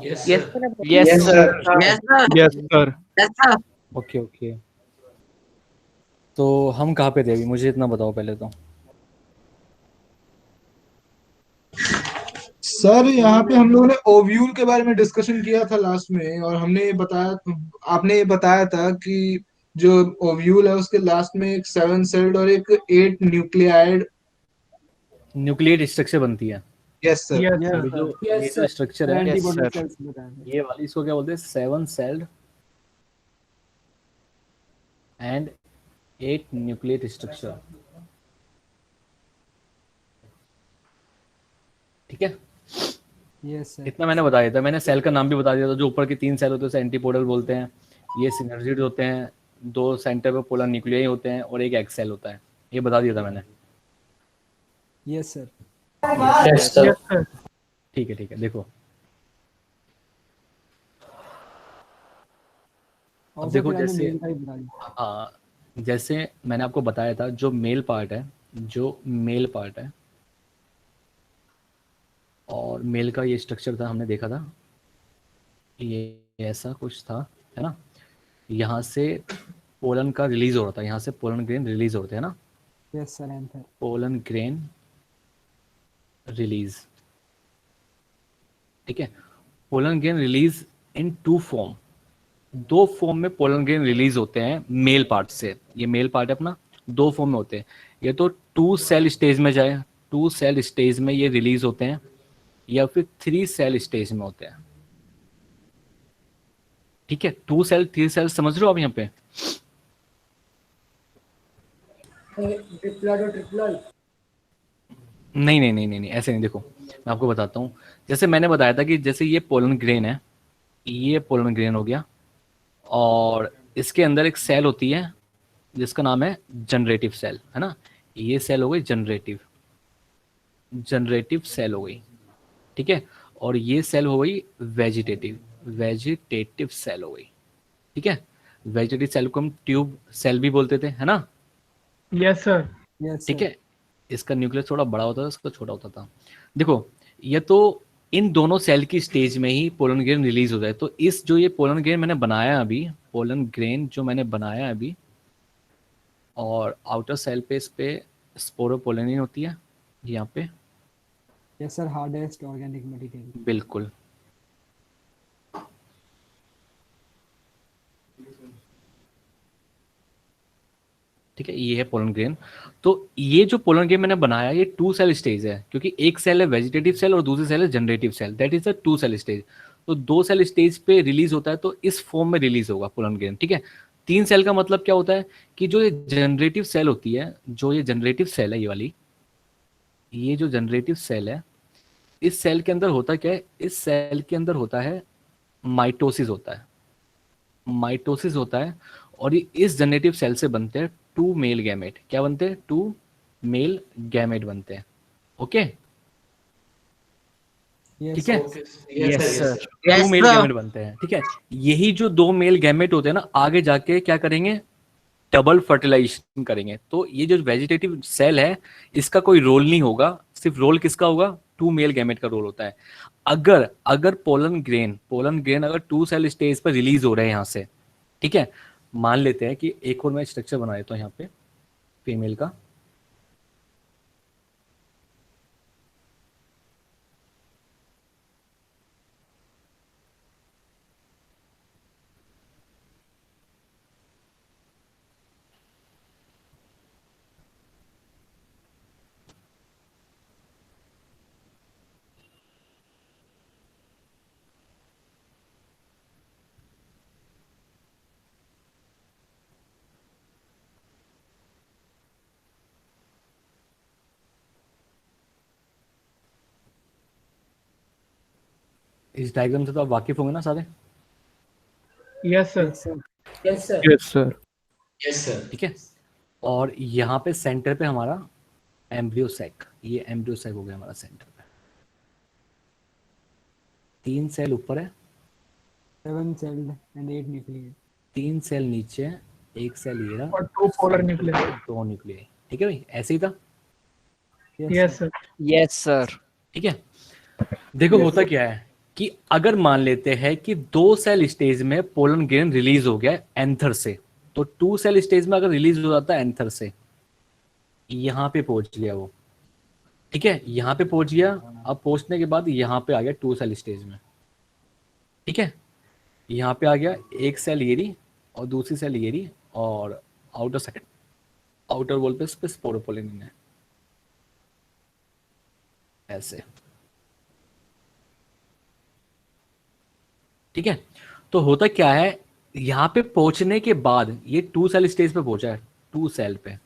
Yes, Yes, sir. sir. Yes, Yes, sir. sir. Yes, sir. Yes, sir. Yes, sir. Okay okay, तो हम कहाँ पे थे अभी, मुझे इतना बताओ पहले तो। सर यहाँ पे हम लोगों ने ओव्यूल के बारे में डिस्कशन किया था लास्ट में, और हमने ये बताया, आपने ये बताया था कि जो ओव्यूल है उसके लास्ट में एक 7 सेल्ड और एक 8 न्यूक्लियाइड। न्यूक्लियर स्ट्रक्चर बनती है। Yes sir. यस तो अभी सर, जो ये जो स्ट्रक्चर है, एंटीबॉडी sir. सेल्स बताया था। ये वाली इसको क्या बोलते हैं, 7 सेल्ड एंड 8 न्यूक्लियर स्ट्रक्चर। ठीक है, यस सर, इतना मैंने बता दिया था। मैंने सेल का नाम भी बता दिया था। जो ऊपर की 3 सेल होते हैं उसे एंटीपोडल बोलते हैं। ये सिनर्जिड होते हैं, 2 सेंटर पे पोलर न्यूक्लियाई होते हैं और एक एक्स सेल होता है। ये बता दिया था मैंने। Yes sir, yes sir. Yes sir. ठीक है, देखो और अब सर देखो फिर हमने जैसे, मेल का ही बता दिया। हाँ, जैसे मैंने आपको बताया था, जो मेल पार्ट है और मेल का ये स्ट्रक्चर था, हमने देखा था ये ऐसा कुछ था, है ना। यहाँ से पोलन का रिलीज हो रहा था, यहाँ से पोलन ग्रेन रिलीज होते हैं ना, yes sir, anther. Pollen grain release. ठीक है, पोलन ग्रेन रिलीज इन 2 फॉर्म। 2 फॉर्म में पोलन ग्रेन रिलीज होते हैं मेल पार्ट से। ये मेल पार्ट है अपना, 2 फॉर्म में होते हैं। ये तो 2 सेल स्टेज में जाए, 2 सेल स्टेज में ये रिलीज होते हैं, या फिर 3 सेल स्टेज में होते हैं। ठीक है, 2 सेल 3 सेल समझ रहे हो आप यहाँ पे। नहीं, ऐसे नहीं। देखो मैं आपको बताता हूँ। जैसे मैंने बताया था कि जैसे ये पोलन ग्रेन है, ये पोलन ग्रेन हो गया, और इसके अंदर एक सेल होती है जिसका नाम है जनरेटिव सेल, है ना। ये सेल हो गई जनरेटिव सेल हो गई। ठीक है, और ये सेल हो गई वेजिटेटिव सेल हो गई। ठीक है, वेजिटेटिव सेल को हम ट्यूब सेल भी बोलते थे, है ना। यस सर, यस ठीक है, इसका न्यूक्लियस थोड़ा बड़ा होता था, इसका छोटा होता था। देखो, ये तो इन दोनों सेल की स्टेज में ही पोलन ग्रेन रिलीज होता है। तो इस जो ये पोलन ग्रेन मैंने बनाया अभी, पोलन ग्रेन जो मैंने बनाया अभी, और आउटर सेल पे इस पे स्पोरोपोलेनिन होती है यहाँ पे। Yes sir, hardest organic material. बिल्कुल, ठीक है, ये है पोलन ग्रेन। तो ये जो पोलन ग्रेन मैंने बनाया, ये 2 सेल स्टेज है, क्योंकि एक सेल है वेजिटेटिव सेल और दूसरी सेल है generative cell. That is the 2 cell stage. तो 2 सेल स्टेज पे रिलीज होता है, तो इस फॉर्म में रिलीज होगा पोलन ग्रेन। ठीक है, 3 सेल का मतलब क्या होता है कि जो ये जनरेटिव सेल होती है, जो ये जनरेटिव सेल है, ये वाली, ये जो जनरेटिव सेल है, इस सेल के अंदर होता क्या है, इस सेल के अंदर होता है माइटोसिस होता है। और ये इस जनरेटिव सेल से बनते हैं 2 मेल गैमेट। क्या बनते हैं? 2 मेल गैमेट बनते हैं। ओके, ठीक है, Yes, sir. 2 मेल गैमेट बनते हैं। ठीक है, यही जो 2 मेल गैमेट होते हैं ना, आगे जाके क्या करेंगे, डबल फर्टिलाइजेशन करेंगे। तो ये जो वेजिटेटिव सेल है, इसका कोई रोल नहीं होगा। सिर्फ रोल किसका होगा? 2 मेल गैमेट का रोल होता है। अगर पोलन ग्रेन अगर 2 सेल स्टेज पर रिलीज हो रहे हैं यहाँ से, ठीक है, मान लेते हैं कि एक और मैं स्ट्रक्चर बना देता हूँ यहाँ पे फीमेल का। इस डायग्राम से तो आप वाकिफ होंगे ना सारे? Yes sir, Yes, sir. Yes, sir. Yes, sir. ठीक है, और यहाँ पे सेंटर पे हमारा एम्ब्रियो सैक, ये एम्ब्रियो सैक हो गया हमारा सेंटर पे। 3 सेल ऊपर है, 7 celled and 8 nuclei। 3 सेल नीचे, 1 सेल ये रहा, और 2 polar nuclei। 2 न्यूक्लियाई। ठीक है भाई, ऐसे ही था। Yes sir, Yes, sir. Yes, sir. ठीक है, देखो होता क्या है कि अगर मान लेते हैं कि 2 सेल स्टेज में पोलन ग्रेन रिलीज हो गया एंथर से, तो 2 सेल स्टेज में अगर रिलीज हो जाता है एंथर से, यहां पे पहुंच गया वो, ठीक है, यहां पे पहुंच गया। अब पहुंचने के बाद यहां पे आ गया 2 सेल स्टेज में, ठीक है, यहां पे आ गया एक सेल ये रही और दूसरी सेल ये रही, और आउटर साइड, आउटर वॉल पे स्पोरोपोलिन है ऐसे, ठीक है। तो होता क्या है, यहां पे पहुंचने के बाद ये 2 सेल स्टेज पे पहुंचा है, 2 सेल पे,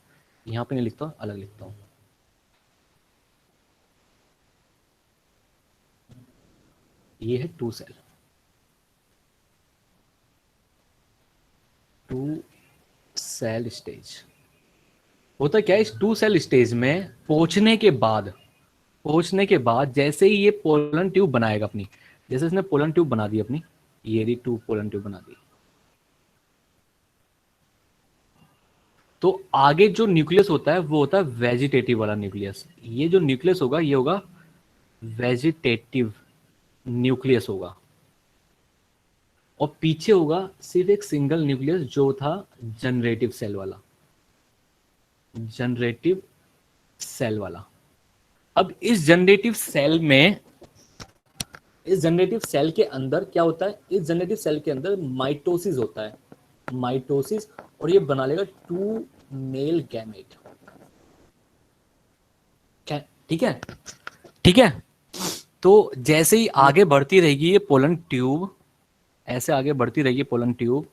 यहां पे नहीं लिखता हूं, अलग लिखता हूं, ये है 2 सेल, 2 सेल स्टेज। होता क्या है, इस 2 सेल स्टेज में पहुंचने के बाद जैसे ही ये पोलन ट्यूब बनाएगा अपनी, जैसे इसने पोलन ट्यूब बना दी अपनी, ये रही 2 पोलन ट्यूब बना दी, तो आगे जो न्यूक्लियस होता है वो होता है वेजिटेटिव वाला न्यूक्लियस। ये जो न्यूक्लियस होगा ये होगा वेजिटेटिव न्यूक्लियस होगा, और पीछे होगा सिर्फ एक सिंगल न्यूक्लियस जो था जनरेटिव सेल वाला, जनरेटिव सेल वाला। अब इस जनरेटिव सेल में, इस जनरेटिव सेल के अंदर क्या होता है, इस जनरेटिव सेल के अंदर माइटोसिस होता है, माइटोसिस, और ये बना लेगा 2 मेल गैमेट, ठीक है, ठीक है। तो जैसे ही आगे बढ़ती रहेगी ये पोलन ट्यूब, ऐसे आगे बढ़ती रहेगी पोलन ट्यूब,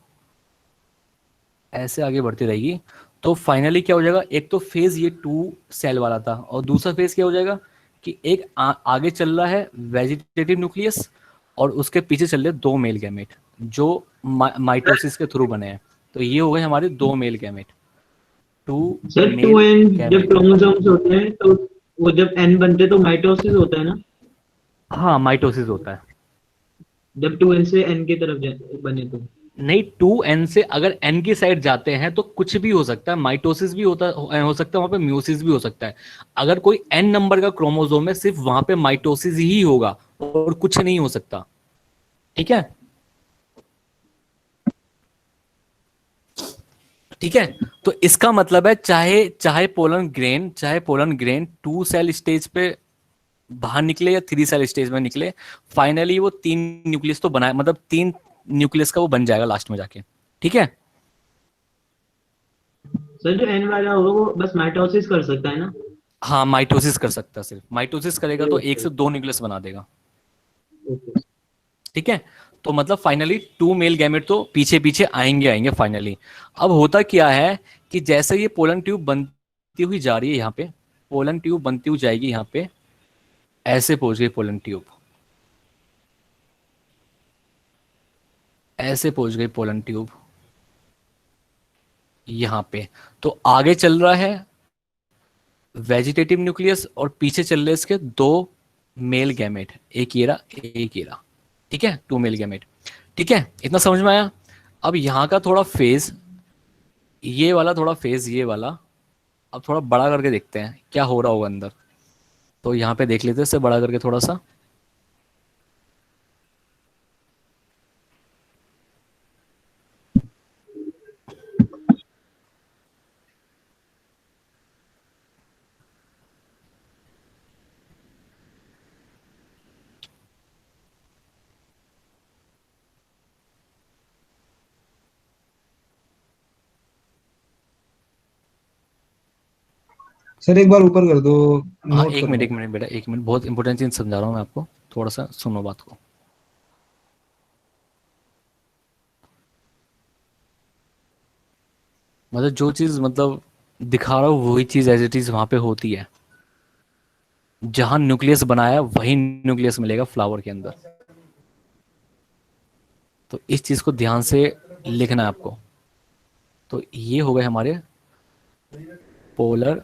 ऐसे आगे बढ़ती रहेगी, तो फाइनली क्या हो जाएगा, एक तो फेज ये 2 सेल वाला था, और दूसरा फेज क्या हो जाएगा कि एक आगे चल रहा है वेजिटेटिव न्यूक्लियस, और उसके पीछे चल रहे 2 मेल गैमेट जो माइटोसिस के थ्रू बने हैं। तो ये हो गए हमारे 2 male gamete, 2 sir mail 2n जब गैमेट। क्रोमोसोम्स होते हैं तो वो जब n बनते हैं तो माइटोसिस होता है ना, हाँ माइटोसिस होता है, जब 2n से n की तरफ बने तो। नहीं 2n से अगर n की साइड जाते हैं तो कुछ भी हो सकता है, माइटोसिस भी हो सकता है, वहां पे म्यूसिस भी हो सकता है। अगर कोई n नंबर का क्रोमोसोम है सिर्फ वहां पे माइटोसिस ही होगा और कुछ नहीं हो सकता, ठीक है, ठीक है। तो इसका मतलब है चाहे चाहे पोलन ग्रेन 2 सेल स्टेज पे बाहर निकले या 3 सेल स्टेज में निकले, फाइनली वो 3 न्यूक्लियस तो बनाए, मतलब 3 न्यूक्लियस का वो बन जाएगा लास्ट में जाके, ठीक है। सर जो n वाला होगा वो बस माइटोसिस कर सकता है ना? हाँ माइटोसिस कर सकता है, सिर्फ माइटोसिस करेगा तो 1 से 2 न्यूक्लियस बना देगा, ओके। ठीक है। तो मतलब फाइनली 2 मेल गैमेट तो पीछे पीछे आएंगे फाइनली। अब होता क्या है कि जैसे ये पोलन ट्यूब बनती हुई जा रही है, यहाँ पे पोलन ट्यूब बनती हुई जाएगी, यहाँ पे ऐसे पहुंच गई पोलन ट्यूब, ऐसे पहुंच गई पोलन ट्यूब यहाँ पे। तो आगे चल रहा है वेजिटेटिव न्यूक्लियस और पीछे चल रहे इसके 2 मेल गैमेट, एक ये रहा एक ये रहा, ठीक है, 2 मेल गैमेट, ठीक है, इतना समझ में आया। अब यहाँ का थोड़ा फेज, ये वाला थोड़ा फेज, ये वाला अब थोड़ा बड़ा करके देखते हैं क्या हो रहा होगा अंदर। तो यहाँ पे देख लेते हैं इसे बड़ा करके थोड़ा सा, सर एक बार ऊपर कर दो, हाँ नोट एक कर मिनट लो। एक मिनट बेटा, एक मिनट, बहुत इंपॉर्टेंट चीज समझा रहा हूँ मैं आपको, थोड़ा सा सुनो बात को। मतलब जो चीज मतलब दिखा रहा हूँ वही चीज एज इट इज वहां पे होती है, जहां न्यूक्लियस बनाया वही न्यूक्लियस मिलेगा फ्लावर के अंदर। तो इस चीज को ध्यान से लिखना है आपको। तो ये हो गए हमारे पोलर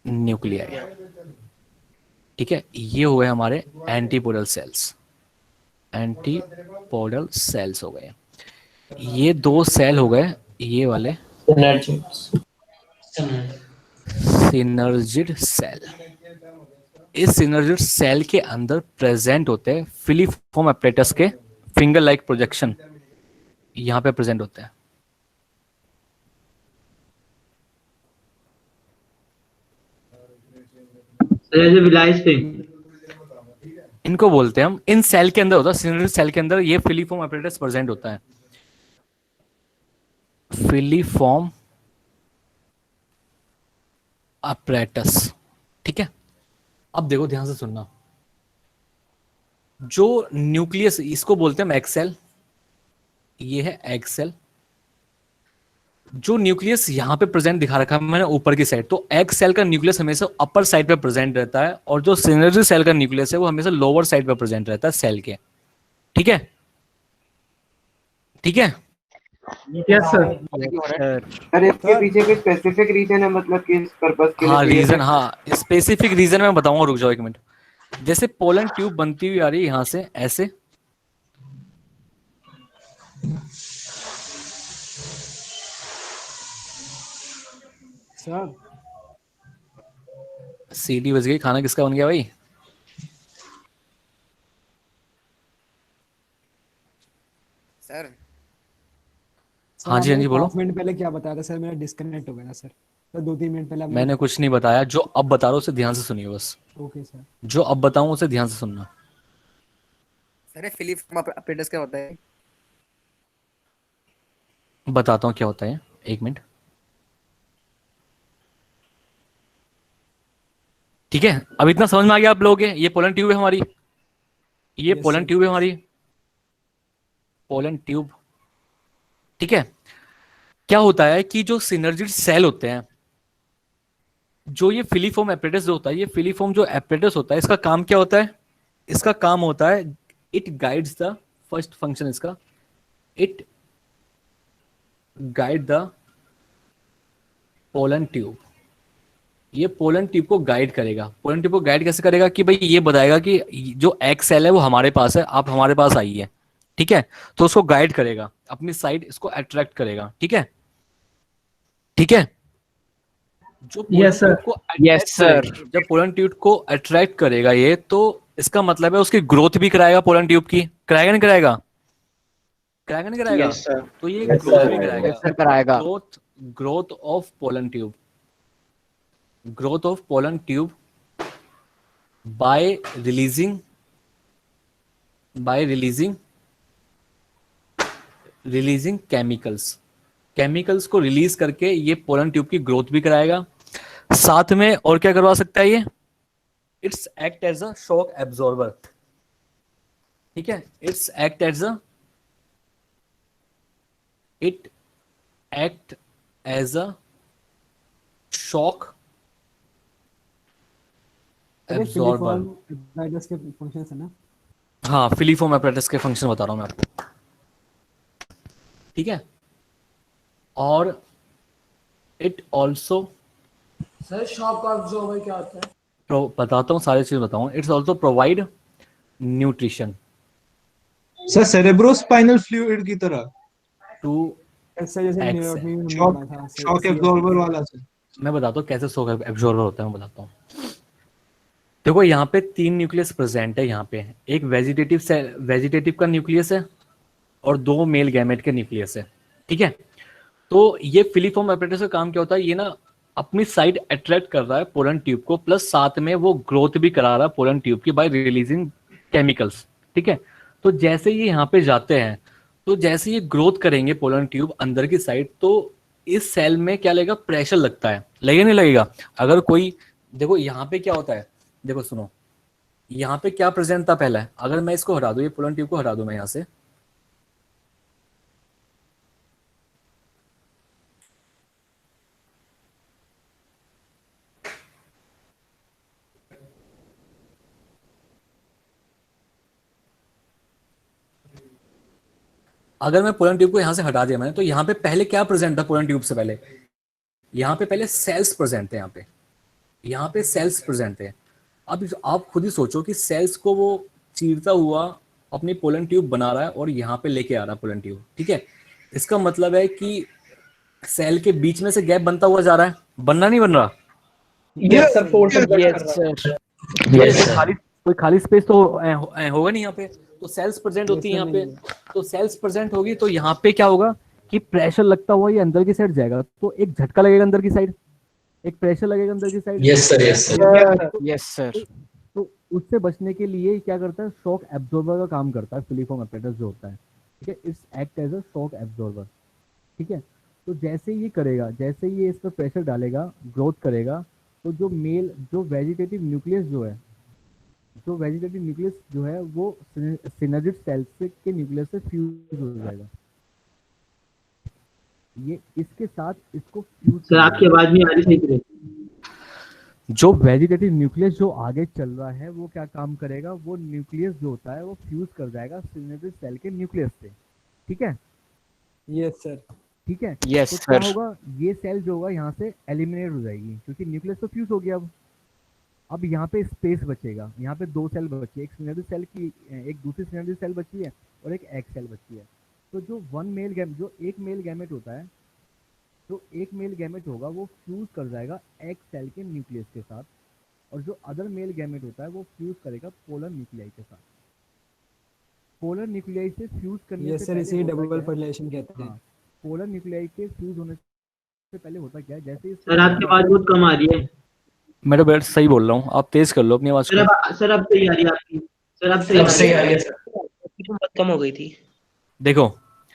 न्यूक्लियाई, ठीक है, ये हो गए हमारे एंटीपोडल सेल्स, एंटीपोडल सेल्स हो गए। ये 2 सेल हो गए ये वाले Synergies. सिनर्जिड सेल, इस सिनर्जिड सेल के अंदर प्रेजेंट होते हैं फिलीफॉर्म एपरेटस के फिंगर लाइक प्रोजेक्शन यहाँ पे प्रेजेंट होते हैं। जैसे विलाइस थे। इनको बोलते हैं हम, इन सेल के अंदर होता है, सिनर्जिड सेल के अंदर ये फिलीफॉर्म एपरेटस प्रेजेंट होता है। फिलीफॉर्म एपरेटस, ठीक है। अब देखो ध्यान से सुनना, जो न्यूक्लियस, इसको बोलते हैं हम एक्सेल, ये है एक्सेल। जो न्यूक्लियस यहां पे प्रेजेंट दिखा रखा है मैंने ऊपर की साइड, तो एक्स सेल का न्यूक्लियस हमेशा अपर साइड पे प्रेजेंट रहता है, और जो सिनर्जी सेल का न्यूक्लियस है वो हमेशा लोअर साइड पे प्रेजेंट रहता है सेल के, ठीक है, ठीक है। Yes sir. सर इसके पीछे कोई स्पेसिफिक रीजन है, मतलब कि इस पर्पस के लिए? हाँ रीजन, हाँ स्पेसिफिक रीजन मैं बताऊंगा, रुक जाओ एक मिनट। जैसे पोलन ट्यूब बनती हुई आ रही है यहां से ऐसे, सर सीटी बज गई, खाना किसका बन गया भाई? सर हाँ जी, हाँ जी, बोलो। 5 मिनट पहले क्या बताया था सर, मेरा डिस्कनेक्ट हो गया था सर। तो 2-3 मिनट पहले मैंने कुछ नहीं बताया, जो अब बता रहा हूँ उसे ध्यान से सुनिए बस। Okay sir. जो अब बताऊं उसे ध्यान से सुनना। सर फिलीफॉर्म एपरेटस क्या होता है? बताता हूँ क्या होता है, एक मिनट, ठीक है। अब इतना समझ में आ गया आप लोगों के? ये पोलन ट्यूब है हमारी, ये Yes, पोलन sir. ट्यूब है हमारी, पोलन ट्यूब, ठीक है। क्या होता है कि जो सिनर्जिड सेल होते हैं, जो ये फिलीफॉर्म एपरेटस जो होता है, ये फिलीफॉर्म जो एपरेटस होता है, इसका काम क्या होता है? इसका काम होता है, it guides the, first function इसका, it guide the pollen tube. ये पोलन ट्यूब को गाइड करेगा। पोलन ट्यूब को गाइड कैसे करेगा? कि भाई ये बताएगा कि जो एक्स सेल है वो हमारे पास है, आप हमारे पास आइए, ठीक है। तो उसको गाइड करेगा अपनी साइड, इसको अट्रैक्ट करेगा, ठीक है, ठीक है। जो पोलन Yes, sir. ट्यूब को Yes, sir. जब पोलन ट्यूब को अट्रैक्ट करेगा ये, तो इसका मतलब है उसकी ग्रोथ भी कराएगा पोलन ट्यूब की, कराएगा नहीं कराएगा? कराएगा नहीं कराएगा? Yes, sir. तो ये Yes, ग्रोथ sir. भी कराएगा। Yes, sir, कराएगा। Growth of pollen tube, growth of pollen tube by releasing chemicals को रिलीज करके ये पोलन ट्यूब की ग्रोथ भी कराएगा। साथ में और क्या करवा सकता है ये? It's act as a shock absorber, ठीक है। It act as a shock absorber. Apparatus के फंक्शंस है ना? हाँ, फिलीफॉर्म एपरेटस के फंक्शन बता रहा हूं मैं आपको, ठीक है। और it also, sir shock observer क्या होता है? बताता हूँ, सारी चीज बताऊँ। It's also provide nutrition sir cerebrospinal fluid की तरह, टू ऐसा जैसे X न्यूरोटमी में शॉक पढ़ा था, शॉक एब्जॉर्बर वाला सर। मैं बताता हूँ कैसे शॉक एब्जॉर्बर होता है, मैं बताता हूँ। देखो यहाँ पे 3 न्यूक्लियस प्रेजेंट है। यहाँ पे एक वेजिटेटिव का न्यूक्लियस है और 2 मेल गैमेट के न्यूक्लियस है, ठीक है। तो ये फिलीफॉर्म एपरेटस का काम क्या होता है? ये ना अपनी साइड अट्रैक्ट कर रहा है पोलन ट्यूब को, प्लस साथ में वो ग्रोथ भी करा रहा है पोलन ट्यूब की बाय रिलीजिंग केमिकल्स, ठीक है। तो जैसे ये यहाँ पे जाते हैं, तो जैसे ये ग्रोथ करेंगे पोलन ट्यूब अंदर की साइड, तो इस सेल में क्या लगेगा? प्रेशर लगता है, लगेगा नहीं लगेगा? अगर कोई, देखो यहाँ पे क्या होता है, देखो सुनो, यहाँ पे क्या प्रेजेंट था पहले? अगर मैं इसको हटा दूं, ये पोलन ट्यूब को हटा दूं मैं यहाँ से, अगर मैं पोलन ट्यूब को यहाँ से हटा दिया मैंने, तो यहाँ पे पहले क्या प्रेजेंट था? पोलन ट्यूब से पहले यहाँ पे पहले सेल्स प्रेजेंट थे, यहाँ पे सेल्स प्रेजेंट थे। अब आप खुद ही सोचो कि सेल्स को वो चीरता हुआ अपनी पोलन ट्यूब बना रहा है और यहाँ पे लेके आ रहा है पोलन ट्यूब, ठीक है। इसका मतलब है कि सेल के बीच में से गैप बनता हुआ जा रहा है, बनना नहीं बन रहा? Yes sir, force Yes, sir. कोई खाली स्पेस तो होगा नहीं यहाँ पे, तो सेल्स प्रेजेंट होती है यहाँ पे, तो सेल्स प्रेजेंट होगी तो यहाँ पे क्या होगा कि प्रेशर लगता हुआ ये अंदर की साइड जाएगा, तो एक झटका लगेगा अंदर की साइड, एक प्रेशर लगेगा अंदर की side. Yes sir, yes sir. Yes sir. तो उससे बचने के लिए क्या करता है, शॉक एब्जॉर्बर का काम करता है फिलीफॉर्म एपरेटस जो होता है, ठीक है, it's act as a shock absorber, ठीक है। तो जैसे ये करेगा, जैसे ये इस पर प्रेशर डालेगा, ग्रोथ करेगा, तो जो वेजिटेटिव न्यूक्लियस जो है वो सिनर्जिड सेल्स के न्यूक्लियस से फ्यूज हो जाएगा। ये इसके साथ इसको फ्यूज सर आपकी आवाज नहीं आ रही सही तरह। जो वेजिटेटिव न्यूक्लियस जो आगे चल रहा है वो क्या काम करेगा, वो न्यूक्लियस जो होता है वो फ्यूज कर जाएगा सिनर्जिड सेल के न्यूक्लियस से, ठीक है। Yes sir. ठीक है, यस तो क्या सर। होगा, ये सेल जो होगा यहाँ से एलिमिनेट हो जाएगी क्योंकि न्यूक्लियस तो फ्यूज हो गया। अब यहाँ पे स्पेस बचेगा, यहाँ पे दो सेल बची है, एक सिनर्जिड सेल की, एक दूसरी सिनर्जिड सेल बची है और एक एग सेल बची है। तो जो एक मेल गैमेट होता है, जो एक मेल गैमेट होगा वो फ्यूज कर जाएगा एग सेल के न्यूक्लियस के साथ, और जो अदर मेल गैमेट होता है वो फ्यूज करेगा पोलर न्यूक्लियाई के साथ। पोलर न्यूक्लियाई से फ्यूज करने यस से सर, पहले इसे होता डबल क्या है? फर्टिलाइजेशन कहते हैं। हाँ, पोलर न्यूक्लियाई के फ्यूज होने से पहले होता क्या है, जैसे ही सर आपकी आवाज बहुत कम आ रही है। मैं तो बेट सही बोल रहा हूँ, आप तेज कर लो अपनी आवाज को। सर अब सही आ रही है आपकी। सर अब सही अब आ सही रही आ है। रही है सर। बहुत कम हो गई थी। देखो,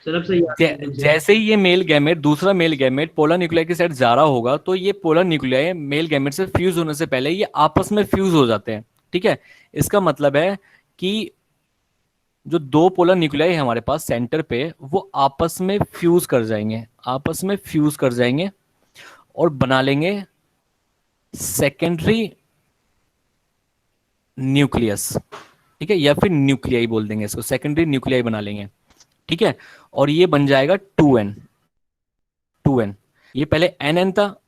सर अब सही आ रही है। जैसे ही ये मेल गैमेट दूसरा मेल गैमेट पोलर न्यूक्लियाई के साइड जा रहा होगा, तो ये पोलर न्यूक्लियाई मेल गैमेट से फ्यूज होने से पहले ये आपस में फ्यूज हो जाते हैं, ठीक है। इसका मतलब है कि जो दो पोलर न्यूक्लियाई है हमारे पास सेंटर पे, वो आपस में फ्यूज कर जाएंगे और बना लेंगे सेकेंडरी न्यूक्लियस, ठीक है, या फिर न्यूक्लियाई बोल देंगे इसको, सेकेंडरी न्यूक्लियाई बना लेंगे, ठीक है। और ये बन जाएगा 2n। ये पहले nn था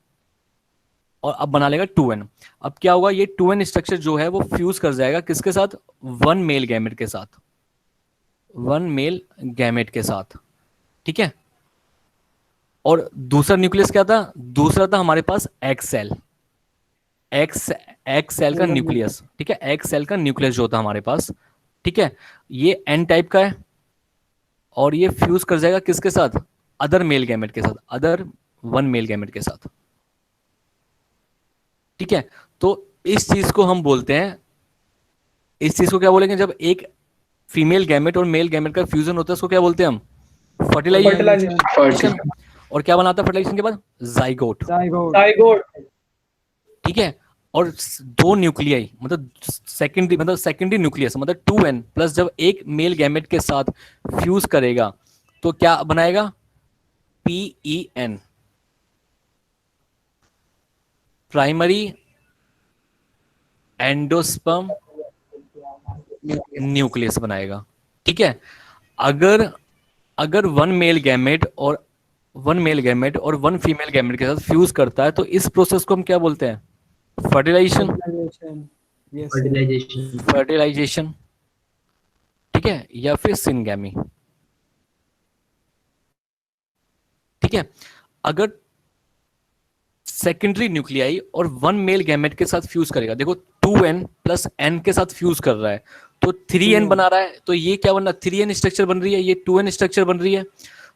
और अब बना लेगा 2n। अब क्या होगा, ये 2n स्ट्रक्चर जो है वो फ्यूज कर जाएगा किसके साथ, वन मेल गैमेट के साथ, ठीक है। और दूसरा न्यूक्लियस क्या था, दूसरा था हमारे पास एग सेल का न्यूक्लियस, ठीक है, एग सेल का न्यूक्लियस जो होता है हमारे पास, ठीक है। ये n टाइप का है और ये फ्यूज कर जाएगा किसके साथ, अदर वन मेल गैमेट के साथ, ठीक है। तो इस चीज को हम बोलते हैं, इस चीज को क्या बोलेंगे, जब एक फीमेल गैमेट और मेल गैमेट का फ्यूजन होता है उसको क्या बोलते हैं हम, फर्टिलाइजेशन। और क्या बनाता है फर्टिलाइजेशन के बाद, जाइगोट, ठीक है। और दो न्यूक्लियाई मतलब सेकेंडरी न्यूक्लियस मतलब 2n प्लस जब एक मेल गैमेट के साथ फ्यूज करेगा तो क्या बनाएगा, PEN, प्राइमरी एंडोस्पर्म न्यूक्लियस बनाएगा, ठीक है। अगर वन मेल गैमेट और वन फीमेल गैमेट के साथ फ्यूज करता है तो इस प्रोसेस को हम क्या बोलते हैं, फर्टिलाइजेशन, ठीक है, या फिर सिनगैमी, ठीक है। अगर सेकेंडरी न्यूक्लियाई और वन मेल गैमेट के साथ फ्यूज करेगा, देखो 2n प्लस n के साथ फ्यूज कर रहा है तो 3n बना रहा है, तो ये क्या बन रहा है, 3n स्ट्रक्चर बन रही है, ये 2n स्ट्रक्चर बन रही है,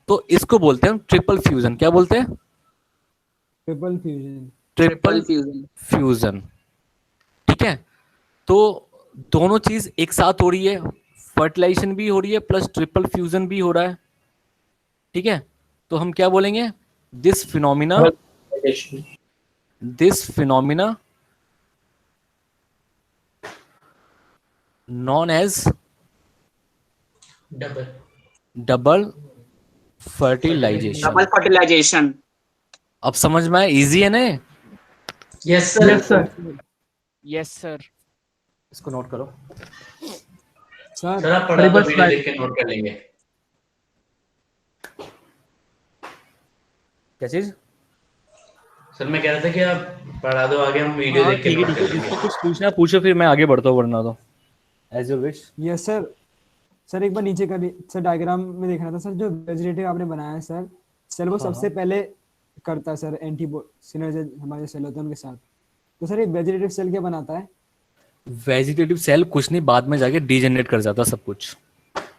तो इसको बोलते हैं ट्रिपल फ्यूजन। क्या बोलते हैं, ट्रिपल फ्यूजन, ठीक है। तो दोनों चीज एक साथ हो रही है, फर्टिलाइजेशन भी हो रही है प्लस ट्रिपल फ्यूजन भी हो रहा है, ठीक है। तो हम क्या बोलेंगे, this phenomena known as double fertilisation. अब समझ में आया, इजी है ना। Yes sir. Yes sir. इसको नोट करो सर, आप पढ़ा दो, वीडियो देख के नोट कर लेंगे। क्या चीज, सर मैं कह रहा था कि आप पढ़ा दो आगे, हम वीडियो देख के ठीक है, नोट कर लेंगे। जिसको कुछ पूछना पूछो, फिर मैं आगे बढ़ता हूँ, वरना तो as you wish. Yes sir. Sir एक बार नीचे का सर डायग्राम में देखना था सर, जो वेजिटेटिव आपने बनाया है सर वो सबसे पहले करता है सर एंटी सिनर्जी हमारे सेल होते हैं उनके साथ। तो सर ये वेजिटेटिव सेल क्या बनाता है, वेजिटेटिव सेल कुछ नहीं, बाद में जाके डीजेनरेट कर जाता सब कुछ।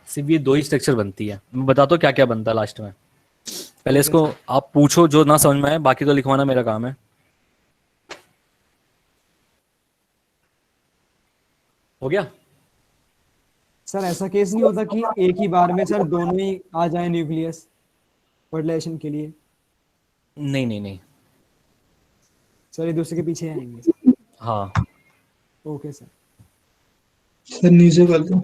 सिर्फ ये 2 ही स्ट्रक्चर बनती है। मैं बताता हूँ क्या क्या बनता है लास्ट में। पहले इसको आप पूछो जो ना समझ में आए, बाकी तो लिखवाना मेरा काम है। हो गया? सर ऐसा केस नहीं होता कि एक ही बार में सर दोनों ही आ जाए न्यूक्लियस फर्टिलाइजेशन के लिए? नहीं नहीं नहीं। सर एक दूसरे के पीछे आएंगे? हाँ। Okay sir. सर नीचे कर दो।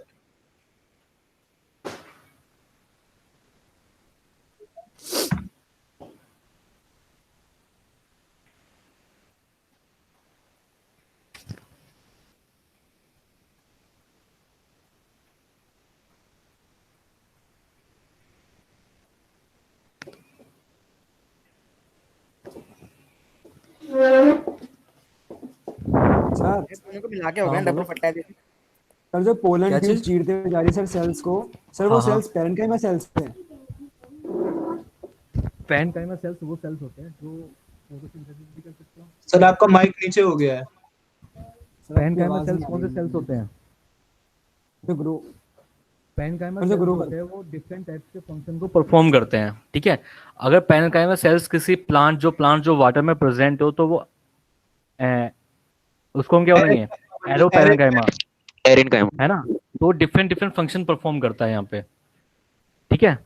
सर दोनों को मिला के हो गया हाँ, डबल बोलो। फर्टिलाइजेशन। सर जो पोलन क्या ट्यूब चीज? चीरते हुए जा रही है सर सेल्स को, सर वो हाँ, हाँ। सेल्स पैरेंकाइमा सेल्स थे? पैरेन्काइमा सेल्स वो सेल्स होते हैं जो फोटोसिंथेसिस भी कर सकते हो। सर आपका माइक नीचे हो गया है। सर आपकी पैरेन्काइमा आवाज सेल्स नहीं आ कौन से रही सेल्स होते हैं? जो ग्रो पैरेन्काइमा और जो सेल्स ग्रो होते हैं वो डिफरेंट टाइप्स के फंक्शन को परफॉर्म करते हैं, ठीक है। अगर पैरेन्काइमा सेल्स किसी प्लांट जो वाटर में प्रेजेंट हो तो वो उसको हम क्या बोलेंगे? एरो पैरेन्काइमा, एरिन का है ना। तो डिफरेंट डिफरेंट फंक्शन परफॉर्म करता है यहाँ पे, ठीक है।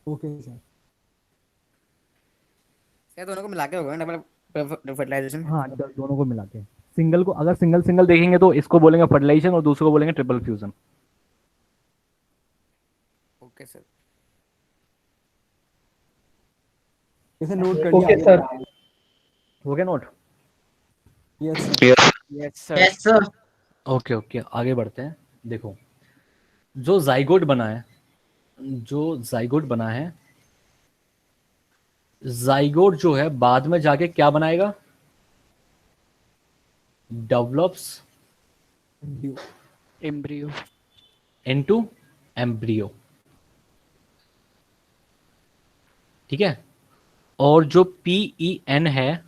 Okay sir. सर दोनों को मिला के हो गया डबल फर्टिलाइजेशन। हाँ, दोनों को मिला के। सिंगल को अगर सिंगल सिंगल देखेंगे तो इसको बोलेंगे फर्टिलाइजेशन और दूसरे को बोलेंगे ट्रिपल फ्यूजन। Okay sir. कैसे नोट कर ओके लिया? सर। हो गया note? Yes sir. Yes sir. Yes sir. Okay okay, आगे बढ़ते हैं। देखो, जो जाइगोट बना है, जाइगोट जो है बाद में जाके क्या बनाएगा? Develops embryo. इनटू एम्ब्रियो, ठीक है। और जो PEN है,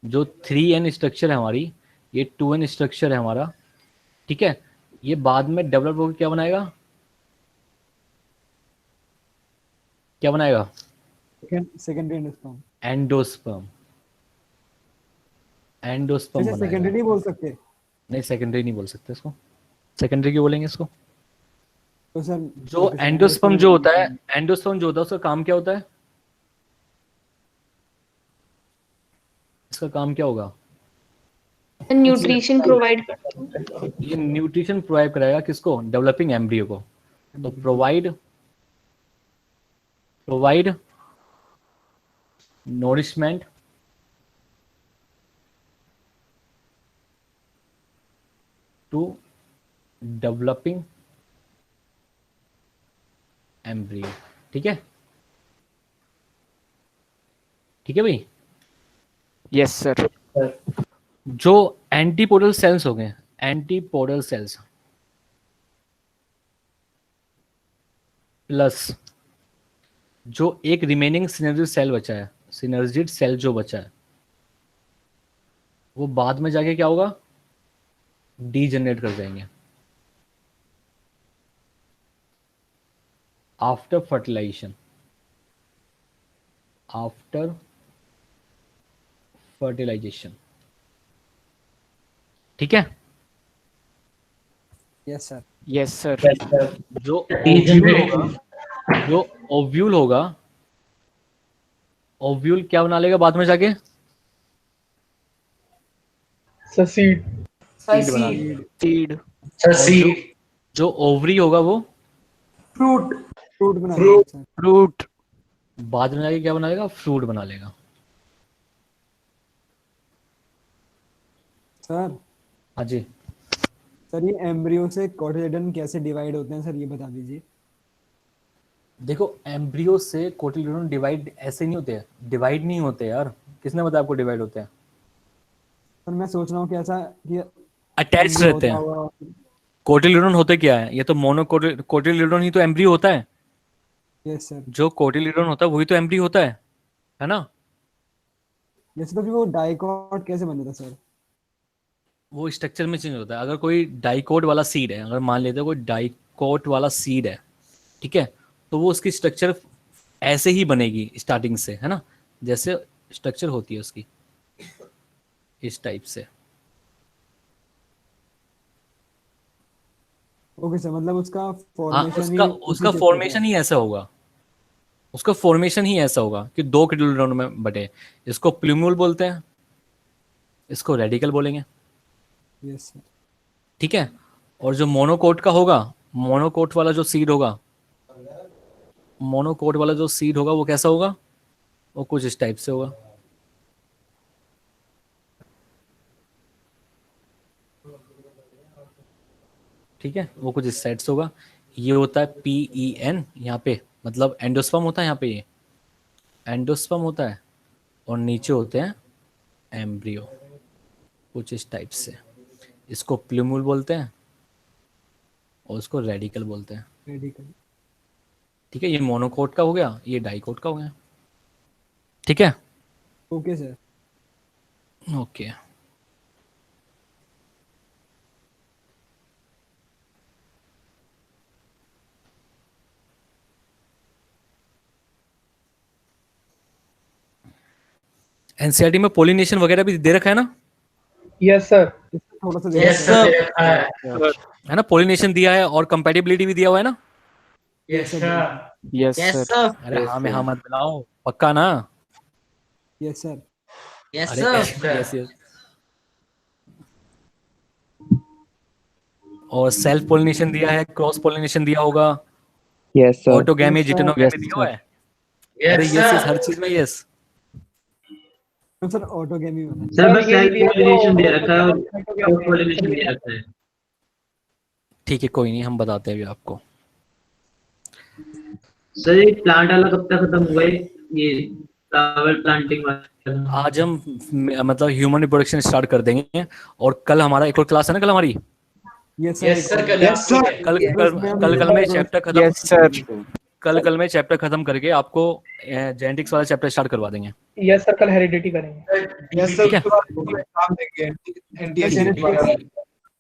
जो 3N स्ट्रक्चर है हमारी, ये 2N स्ट्रक्चर है हमारा, ठीक है। ये बाद में डेवलप होकर क्या बनाएगा? क्या बनाएगा? Secondary endosperm. एंडोस्पर्म। एंडोस्पर्म जैसे सेकेंडरी बनाएगा। नहीं बोल सकते? नहीं, सेकेंडरी नहीं बोल सकते इसको। सेकेंडरी क्यों बोलेंगे इसको? तो सर जो एंडोस्पर्म जो होता है, उसका काम क्या होता है? इसका काम क्या होगा? न्यूट्रिशन प्रोवाइड करता है। ये न्यूट्रिशन प्रोवाइड कराएगा किसको? डेवलपिंग एम्ब्रियो को। तो provide nourishment to developing embryo, ठीक है। ठीक है भाई। Yes sir. जो एंटीपोडल सेल्स हो गए, एंटीपोडल सेल्स प्लस जो एक रिमेनिंग सिनर्जिड सेल बचा है, सिनर्जिड सेल जो बचा है, वो बाद में जाके क्या होगा? डीजनरेट कर जाएंगे आफ्टर फर्टिलाइजेशन। ठीक है। Yes sir. Yes sir. जो ओव्यूल होगा, ओव्यूल क्या बना लेगा बाद में जाके? Sir seed. सीड बना लेगा। सीड। Sir seed. जो ओवरी होगा वो फ्रूट। फ्रूट बना दिया सर। फ्रूट। बाद में जाके क्या बना लेगा? फ्रूट बना लेगा। सर हाँ जी। सर ये एम्ब्रियो से कोटिलिडन कैसे डिवाइड होते हैं सर, ये बता दीजिए। देखो, एम्ब्रियो से कोटिलिडोन डिवाइड ऐसे नहीं होते हैं, डिवाइड नहीं होते यार। किसने बताया आपको डिवाइड होते हैं? सर मैं सोच रहा हूँ कि ऐसा कि अटैच embryo रहते होता हैं। होगा। कोटिलिडोन होते क्या है? ये तो कोटिलिडोन ही तो एम्ब्रियो होता है। Yes sir. जो कोटिलिडोन होता है वही तो एम्ब्रियो होता है ना। जैसे तो फिर वो डाइकॉट कैसे बना था सर? वो स्ट्रक्चर में चेंज होता है। अगर कोई डाइकोट वाला सीड है, अगर मान लेते हैं कोई डाइकोट वाला सीड है, ठीक है, तो वो उसकी स्ट्रक्चर ऐसे ही बनेगी स्टार्टिंग से, है ना, जैसे स्ट्रक्चर होती है उसकी, इस टाइप से। ओके सर, मतलब उसका हाँ, फॉर्मेशन उसका ही उसका फॉर्मेशन ही ऐसा होगा, उसका फॉर्मेशन ही ऐसा होगा कि दो क्रिडोलोन में बटे। इसको प्लूम्यूल बोलते हैं, इसको रेडिकल बोलेंगे, यस सर। ठीक है। और जो मोनोकोट का होगा, मोनोकोट वाला जो सीड होगा, मोनोकोट वाला जो सीड होगा वो कैसा होगा, वो कुछ इस टाइप से होगा। ठीक है, वो कुछ इस साइड से होगा। ये होता है PEN यहाँ पे, मतलब एंडोस्पर्म होता है यहाँ पे, ये एंडोस्पर्म होता है, और नीचे होते हैं एम्ब्रियो, कुछ इस टाइप से। इसको प्लूम्यूल बोलते हैं और उसको रेडिकल बोलते हैं। रेडिकल। ठीक है, ये मोनोकोट का हो गया, ये डाइकोट का हो गया। ठीक है, ओके सर। ओके। एनसीईआरटी में पोलिनेशन वगैरह भी दे रखा है ना? Yes sir. थोड़ा सा यस देखो सर, रखा है। है ना, पोलिनेशन दिया है और कंपैटिबिलिटी भी दिया हुआ है ना? Yes sir. Yes sir. अरे हाँ में हाँ मत मिलाओ, पक्का ना? Yes sir. यस अरे सर। Yes yes. और सेल्फ पोलिनेशन दिया है, क्रॉस पोलिनेशन दिया होगा, yes sir. Autogamy, Yes, sir. जिटेनोगैमी Yes, दिया हुआ sir. है। अरे यस यस यस, सर। हर चीज में यस। तो सर ऑटोगेमी वाला। सर बस सेल्फ पॉलिनेशन दे रखा है और क्रॉस पॉलिनेशन दे रखा है। ठीक है, कोई नहीं, हम बताते हैं अभी आपको। सर ये प्लांट वाला कब तक खत्म हुआ है, ये फ्लावर प्लांटिंग वाला? आज हम मतलब ह्यूमन रिप्रोडक्शन स्टार्ट कर देंगे, और कल हमारा एक और क्लास है ना, कल हमारी। यस यस सर, कल Yes, sir. कल कल कल में चैप्टर खत्म, यस सर। कल में चैप्टर खत्म करके आपको जेनेटिक्स वाला चैप्टर स्टार्ट करवा देंगे। यस सर, कल हेरिडिटी करेंगे। यस सर, ठीक है। उसके बाद हम एग्जाम देंगे NTSC के द्वारा।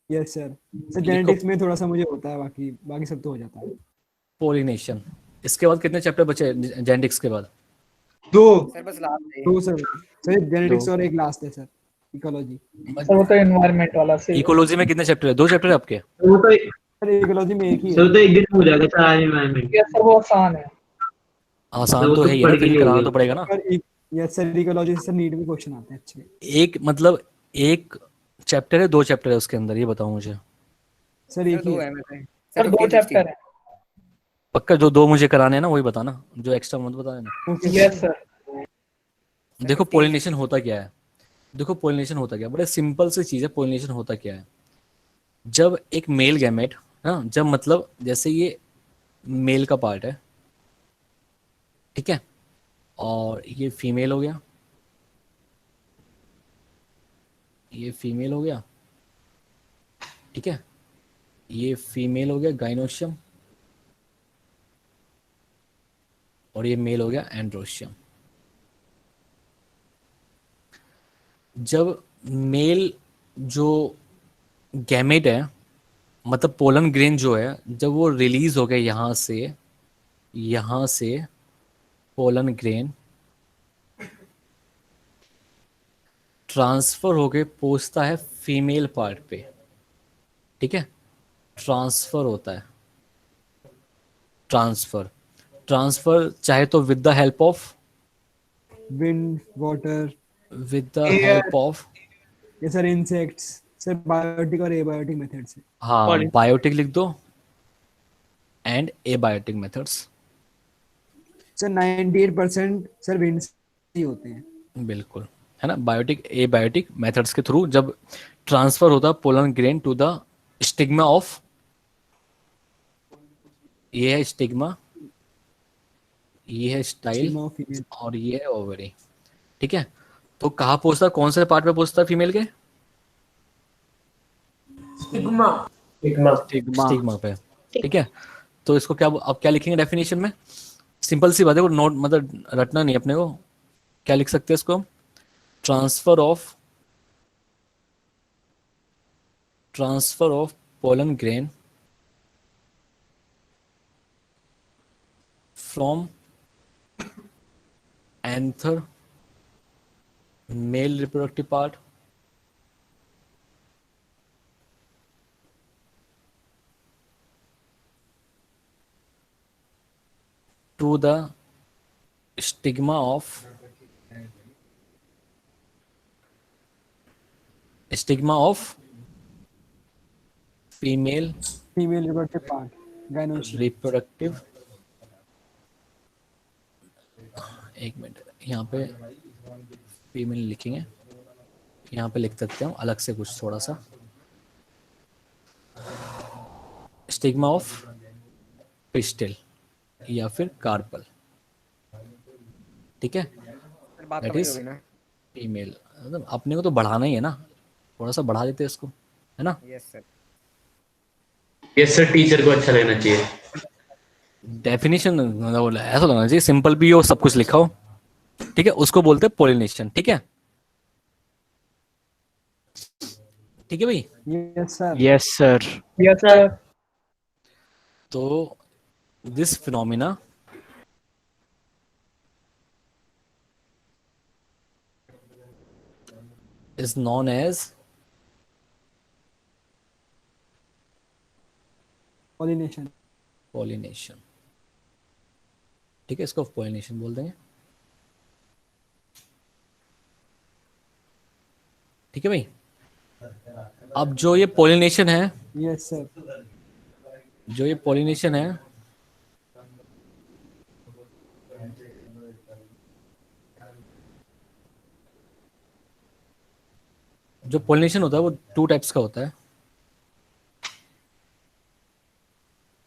Yes sir. सर जेनेटिक्स में थोड़ा सा मुझे होता है, बाकी बाकी सब तो हो जाता है। पोलिनेशन। इसके बाद कितने चैप्टर बचे जेनेटिक्स के बाद? 2। सर बस लास्ट है। तो सर जेनेटिक्स और एक लास्ट है सर, इकोलॉजी। सर वो तो एनवायरनमेंट वाला से। इकोलॉजी में कितने चैप्टर है? 2 चैप्टर है आपके? वो तो सर इकोलॉजी में एक ही सर है। तो एक दिन में हो जाएगा सर, आज एनवायरनमेंट। यस सर, वो आसान है। आसान वो तो तो है ही पढ़ ना, के फिर भी ही हो कराना गया। तो पड़ेगा ना। यस सर, इकोलॉजी से सर नीट में क्वेश्चन आते हैं अच्छे। एक मतलब एक चैप्टर है, 2 चैप्टर है उसके अंदर, ये बताओ मुझे। सर एक सर ही दो है। है मेरे। सर 2 चैप्टर है। पक्का जो 2 मुझे कराने हैं ना वही बताना, जो एक्स्ट्रा मत बताना। Okay yes sir. देखो पोलिनेशन होता क्या है, देखो पोलिनेशन होता क्या है, बड़े सिंपल सी चीज़ है। पोलिनेशन होता क्या है, जब एक मेल गैमेट, हाँ, जब मतलब जैसे ये मेल का पार्ट है, ठीक है, और ये फीमेल हो गया, ये फीमेल हो गया, ठीक है, ये फीमेल हो गया गाइनोशियम, और ये मेल हो गया एंड्रोशियम। जब मेल जो गैमेट है, मतलब पोलन ग्रेन जो है, जब वो रिलीज हो गया यहाँ से पोलन ग्रेन ट्रांसफर होके पहुंचता है फीमेल पार्ट पे, ठीक है, ट्रांसफर होता है, ट्रांसफर चाहे तो with the help of, wind, water, with the help of, ये सर इंसेक्ट्स, सर बायोटिक और एबायोटिक मेथड से। हाँ, बायोटिक लिख दो and abiotic methods. Sir 98% sir wind से ही होते हैं। बिल्कुल, है ना, बायोटिक एबायोटिक मेथड्स के थ्रू जब ट्रांसफर होता है pollen grain to the stigma of, ये है स्टिग्मा, ये है स्टाइल, Stigma of female। और ये है ओवरी, ठीक है। तो कहाँ पहुंचता है, कौन से पार्ट पे पहुंचता है फीमेल के? स्टिग्मा। स्टिग्मा पे, ठीक है। तो इसको क्या, अब क्या लिखेंगे डेफिनेशन में? सिंपल सी बात है, वो नोट मतलब रटना नहीं अपने को। क्या लिख सकते हैं इसको? Transfer of transfer of pollen grain from anther male reproductive part to the stigma of female female reproductive part गायनोची reproductive, एक मिनट, यहाँ पे फीमेल लिखेंगे, यहाँ पे लिख सकते हैं अलग से कुछ थोड़ा सा, स्टिग्मा ऑफ पिस्टिल या फिर कार्पल, ठीक है, फिर बात दैट तो वही इज होगी ना। फीमेल। मतलब अपने को तो बढ़ाना ही है ना, थोड़ा सा बढ़ा देते हैं इसको, है ना। Yes sir. Yes sir, teacher को अच्छा लगना चाहिए। डेफिनेशन मतलब ऐसा लगना चाहिए, सिंपल भी हो, सब कुछ लिखा हो, ठीक है, उसको बोलते हैं पोलिनेशन, ठीक है, ठीक है भाई। Yes sir Yes, sir. Yes sir. तो this phenomena is known as pollination pollination, ठीक है, इसको pollination बोल देंगे, ठीक है भाई। अब जो ये pollination है, यस सर जो ये pollination है, जो pollination होता है वो 2 टाइप्स का होता है।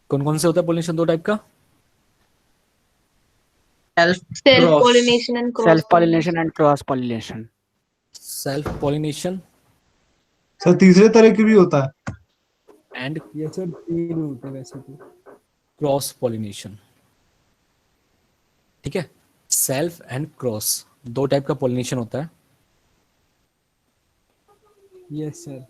कौन कौन से होता है pollination 2 टाइप का? Self pollination and cross Self-pollination and cross-pollination. Self pollination sir तीसरे तरह की भी होता है। एंड यस सर 3 होते हैं वैसे तो। क्रॉस pollination, ठीक है, सेल्फ एंड क्रॉस 2 टाइप का pollination होता है। यस सर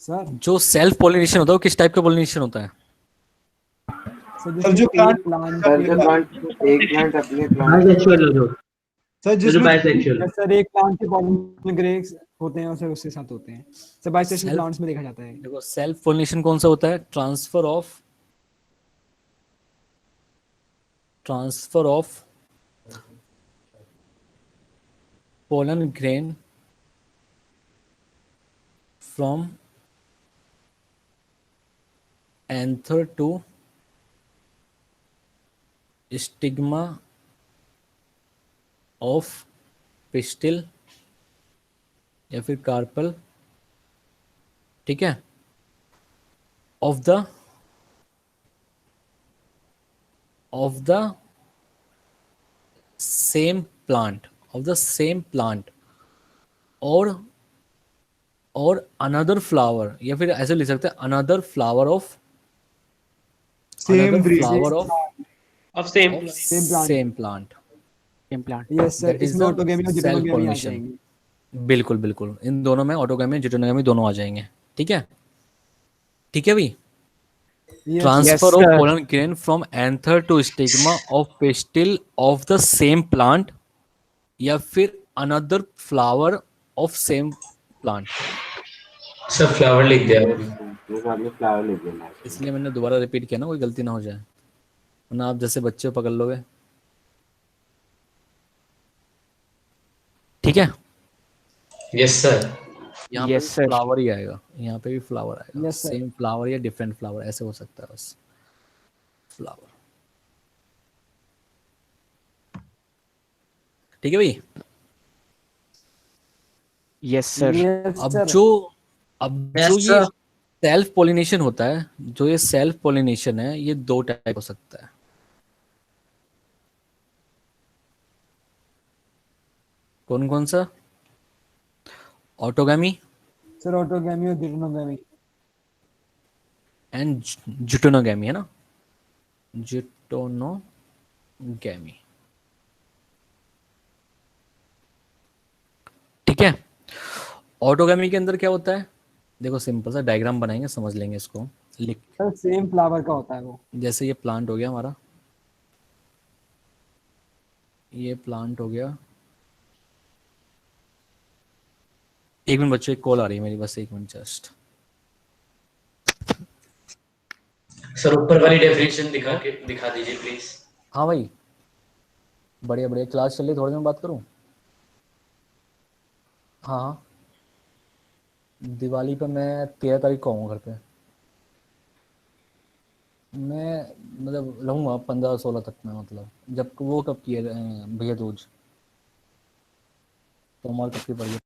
सर जो सेल्फ pollination होता है वो किस टाइप का pollination होता है? सर जो प्लांट सर जो प्लांट एक प्लांट अपने प्लांट बाइसेक्सुअल हो जो सर जो जिसमें बाइसेक्सुअल सर एक प्लांट के पॉलिन ग्रेन्स होते हैं और सर उसके साथ होते हैं सर बाइसेक्सुअल Self- प्लांट्स में देखा जाता है। देखो सेल्फ pollination कौन सा होता है? Transfer of pollen grain from anther to stigma of pistil या फिर कार्पल, ठीक है, of the same plant और another flower, या फिर ऐसे लिख सकते हैं another flower of same breed अब same same plant, Implant. Yes sir That is इसमें the ऑटोगेमी और जिटोनोगेमी आ self-pollination. जाएंगे। बिल्कुल बिल्कुल, इन दोनों में ऑटोगेमी जिटोनोगेमी दोनों आ जाएंगे, ठीक है, ठीक है भाई। Yes, transfer of sir. Pollen grain from anther to stigma of pistil of the same plant या फिर another flower of same plant. सब फ्लावर लिख दिया। जैसे आपने फ्लावर लिख दिया। इसलिए मैंने दोबारा रिपीट किया ना, कोई गलती ना हो जाए, वरना आप जैसे बच्चे पकड़ लोगे, ठीक है। Yes sir. यहाँ पे Yes, sir. फ्लावर ही आएगा, यहाँ पे भी फ्लावर आएगा, Yes, sir. सेम फ्लावर या डिफरेंट फ्लावर ऐसे हो सकता है, बस फ्लावर, ठीक है भाई। Yes, sir. yes, अब sir. जो ये सेल्फ पोलिनेशन होता है, जो ये सेल्फ पोलिनेशन है, ये 2 टाइप हो सकता है। कौन कौन सा? ऑटोगैमी सर ऑटोगैमी और डिटोनोगैमी। एंड जुटोनोगैमी, है ना? जुटोनोगैमी, ठीक है। ऑटोगैमी के अंदर क्या होता है? देखो सिंपल सा डायग्राम बनाएंगे, समझ लेंगे इसको। लिख, सर सेम फ्लावर का होता है वो। जैसे ये प्लांट हो गया हमारा, ये प्लांट हो गया। एक मिनट बच्चों, एक कॉल आ रही है मेरी, बस एक मिनट जस्ट। सर ऊपर वाली डेफिनेशन दिखा दीजिए प्लीज। हाँ भाई, बढ़िया बढ़िया, क्लास चल रही, थोड़ी देर में बात करूँ? हाँ हाँ, दिवाली पे मैं 13 तारीख को आऊँगा घर पे। मैं मतलब रहूँगा 15-16 तक में, मतलब जब वो कब की है भैया दूज, तो हमारे कब की पड़ी है?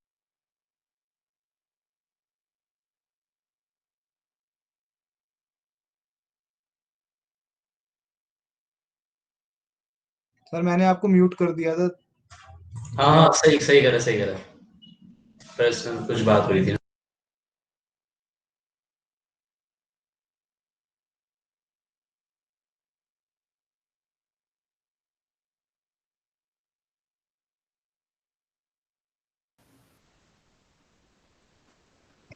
सर मैंने आपको म्यूट कर दिया था। हाँ हाँ, सही सही करा सही करा। पर कुछ बात हो रही थी।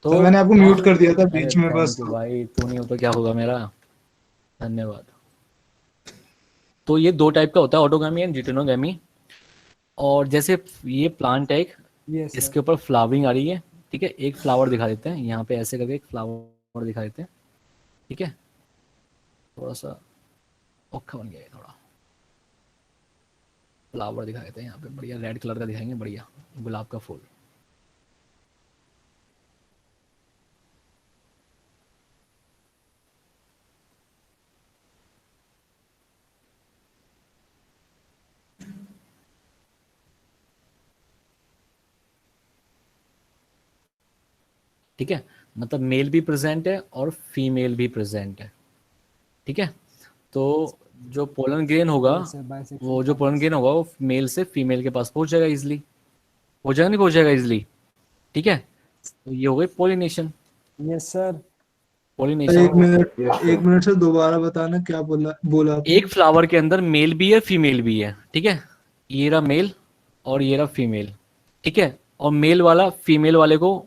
तो सर मैंने आपको म्यूट कर दिया था अरे बीच में बस। थैंक यू भाई, तू नहीं हो तो क्या होगा मेरा, धन्यवाद। तो ये दो टाइप का होता है, ऑटोगामी एंड जिटेनोगामी। और जैसे ये प्लांट है एक, यस सर। इसके ऊपर फ्लावरिंग आ रही है, ठीक है। एक फ्लावर दिखा देते हैं यहाँ पे, ऐसे करके एक फ्लावर दिखा देते हैं, ठीक है। थोड़ा सा औखा बन गया है, थोड़ा फ्लावर दिखा देते हैं यहाँ पे, बढ़िया रेड कलर का दिखाएंगे, बढ़िया गुलाब का फूल। ठीक है, मतलब मेल भी प्रेजेंट है और फीमेल भी प्रेजेंट है, ठीक है। तो जो पोलन ग्रेन होगा, यस सर बाइसेक्सुअल वो जो पोलन फ्लावर्स। ग्रेन होगा वो मेल से फीमेल के पास पहुंच जाएगा इजिली, हो जाएगा नहीं पहुंच जाएगा इजिली, ठीक है। तो ये हो गई पोलिनेशन। Yes sir. पोलिनेशन, एक मिनट से दोबारा बताना क्या बोला बोला आपने। एक फ्लावर के अंदर मेल भी है फीमेल भी है, ठीक है। ये रहा मेल और ये रहा फीमेल, ठीक है। और मेल वाला फीमेल वाले को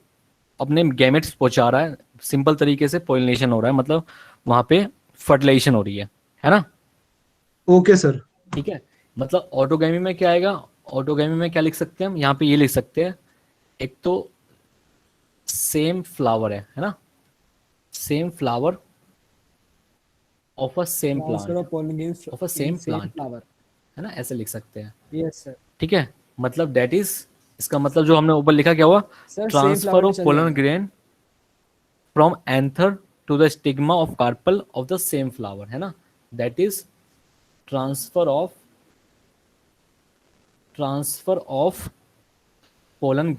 अपने गैमेट्स पहुंचा रहा है, सिंपल तरीके से पोलिनेशन हो रहा है, मतलब वहां पे फर्टिलाइजेशन हो रही है ना? Okay sir. ठीक है, मतलब ऑटोगैमी में क्या आएगा? ऑटोगैमी में क्या लिख सकते हैं हम यहाँ पे? ये लिख सकते हैं, एक तो सेम फ्लावर है ना, same flower of a same transfer plant, of pollen grains of a in same same plant, flower. है ना, ऐसे लिख सकते हैं, यस सर। ठीक है। मतलब दैट इज, इसका मतलब जो हमने ऊपर लिखा क्या हुआ? सर सेम ट्रांसफर फ्लावर में ऑफ चल पोलन जाएगा। Grain from anther to the stigma of carpel of the same flower, है ना। That is transfer of pollen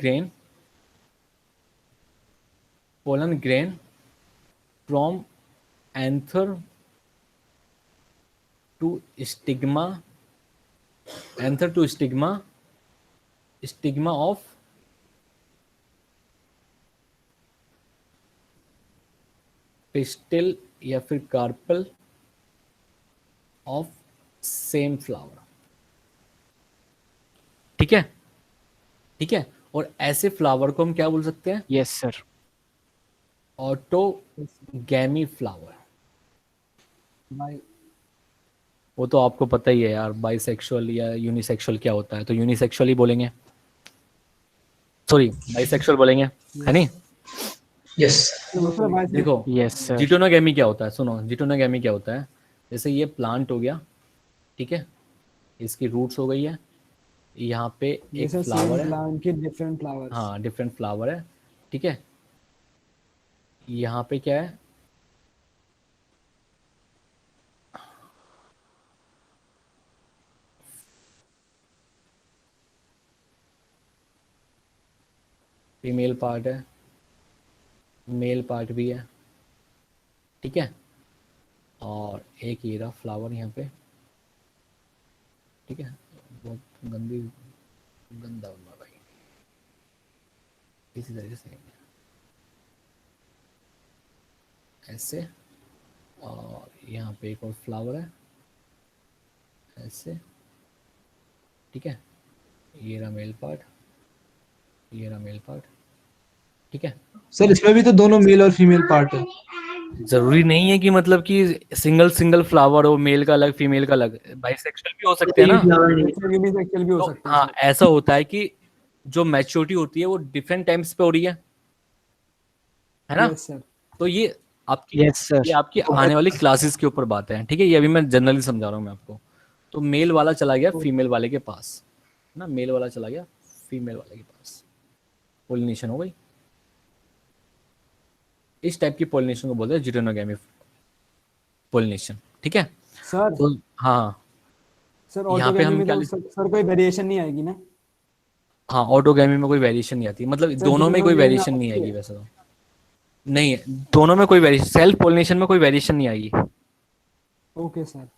grain from anther to stigma of pistil या फिर कार्पल ऑफ सेम फ्लावर, ठीक है, ठीक है। और ऐसे फ्लावर को हम क्या बोल सकते हैं? Yes, sir. Autogamy flower. Bye. वो तो आपको पता ही है यार, बाइसेक्सुअल या यूनिसेक्सुअल क्या होता है, तो यूनिसेक्सुअल ही बोलेंगे, सॉरी बाइसेक्सुअल बोलेंगे, है नहीं? यस। दूसरा बाइसेक्सुअल। देखो Yes, sir. जिटोनोगैमी क्या होता है, सुनो जिटोनोगैमी क्या होता है। जैसे ये प्लांट हो गया, ठीक है, इसकी रूट्स हो गई है, यहाँ पे ये एक सर सेम फ्लावर है, प्लांट के डिफरेंट फ्लावर्स। हाँ डिफरेंट फ्लावर है, ठीक है। यहाँ पे क्या है? फीमेल पार्ट है, मेल पार्ट भी है, ठीक है। और एक ये रहा फ्लावर यहाँ पे, ठीक है। बहुत गंदा बन रहा भाई, इसी तरीके से ऐसे, और यहाँ पे एक और फ्लावर है ऐसे, ठीक है। ये रहा मेल पार्ट, ये रहा मेल पार्ट, ठीक है। सर इसमें भी तो दोनों मेल और फीमेल पार्ट है। जरूरी नहीं है कि मतलब कि सिंगल सिंगल फ्लावर हो, मेल का अलग फीमेल का अलग, बाइसेक्सुअल भी हो सकते हैं ना। फ्लावर नहीं सेक्सुअल भी हो तो सकता है हाँ, सर। ऐसा होता है कि जो मैच्योरिटी होती है वो डिफरेंट टाइम्स पे हो रही है ना। Yes sir. तो ये आपकी Yes, sir. ये आपकी आने वाली क्लासेस के ऊपर बात है, ठीक है। ये अभी मैं जनरली समझा रहा हूँ मैं आपको। तो मेल वाला चला गया फीमेल वाले के पास ना, मेल वाला चला गया फीमेल वाले के पास, पोलिनेशन हो गई। इस टाइप की पोलिनेशन को बोलते हैं जिटेनोगैमी पोलिनेशन, ठीक है। सर तो हाँ, सर यहाँ पे ऑटोगैमी हम में क्या तो सर कोई वेरिएशन नहीं आएगी ना? हाँ, ऑटोगैमी में कोई वेरिएशन नहीं आती, मतलब सर दोनों में कोई जिटेनोगैमी में वेरिएशन नहीं आती आएगी है? वैसे तो। नहीं है, दोनों में कोई वेरिएशन, सेल्फ पोलिनेशन में कोई वेरिएशन नहीं आएगी, ओके सर।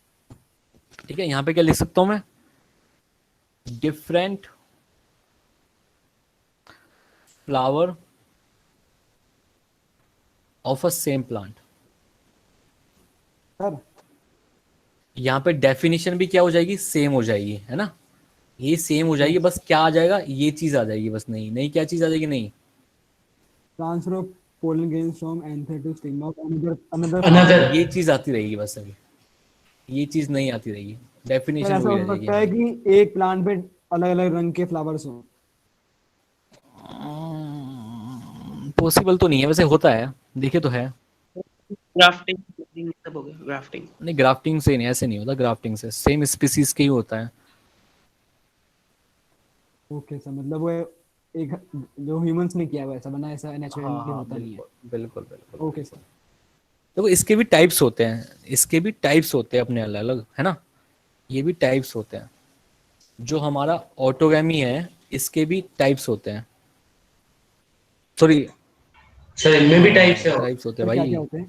ठीक है। यहाँ पे क्या लिख सकता हूँ मैं, different flower of a same plant. Sir यहाँ पे डेफिनेशन भी क्या हो जाएगी, सेम हो जाएगी, है ना। ये सेम हो जाएगी, बस क्या आ जाएगा, ये चीज आ जाएगी बस। नहीं नहीं, क्या चीज आ जाएगी, नहीं, transfer of pollen grains from anther to stigma of another another. ये चीज आती रहेगी बस। अभी ये चीज नहीं आती रहेगी, सर डेफिनेशन ऐसा वही हो रह जाएगी। सकता है कि एक प्लांट पे अलग अलग रंग के फ्लावर्स हो। पॉसिबल तो नहीं है वैसे, होता है, देखे तो है। ग्राफ्टिंग सब हो गया, ग्राफ्टिंग। नहीं, ग्राफ्टिंग से नहीं, ऐसे नहीं होता, ग्राफ्टिंग से सेम स्पीसीज के ही होता है। ओके सर, मतलब वो एक जो ह्यूमंस ने किया है वैसा बना, ऐसा हाँ नेचुरली हाँ, होता नहीं है। बिल्कुल बिल्कुल बिल्कुल। Okay sir. देखो इसके भी टाइप्स होते हैं, इसके भी टाइप्स होते हैं अपने अलग अलग, है ना। ये भी टाइप्स होते हैं। जो हमारा ऑटोगैमी है इसके भी टाइप्स होते हैं, सॉरी सर इनमें भी टाइप्स है। टाइप्स होते हैं सर क्या भाई। क्या होते हैं?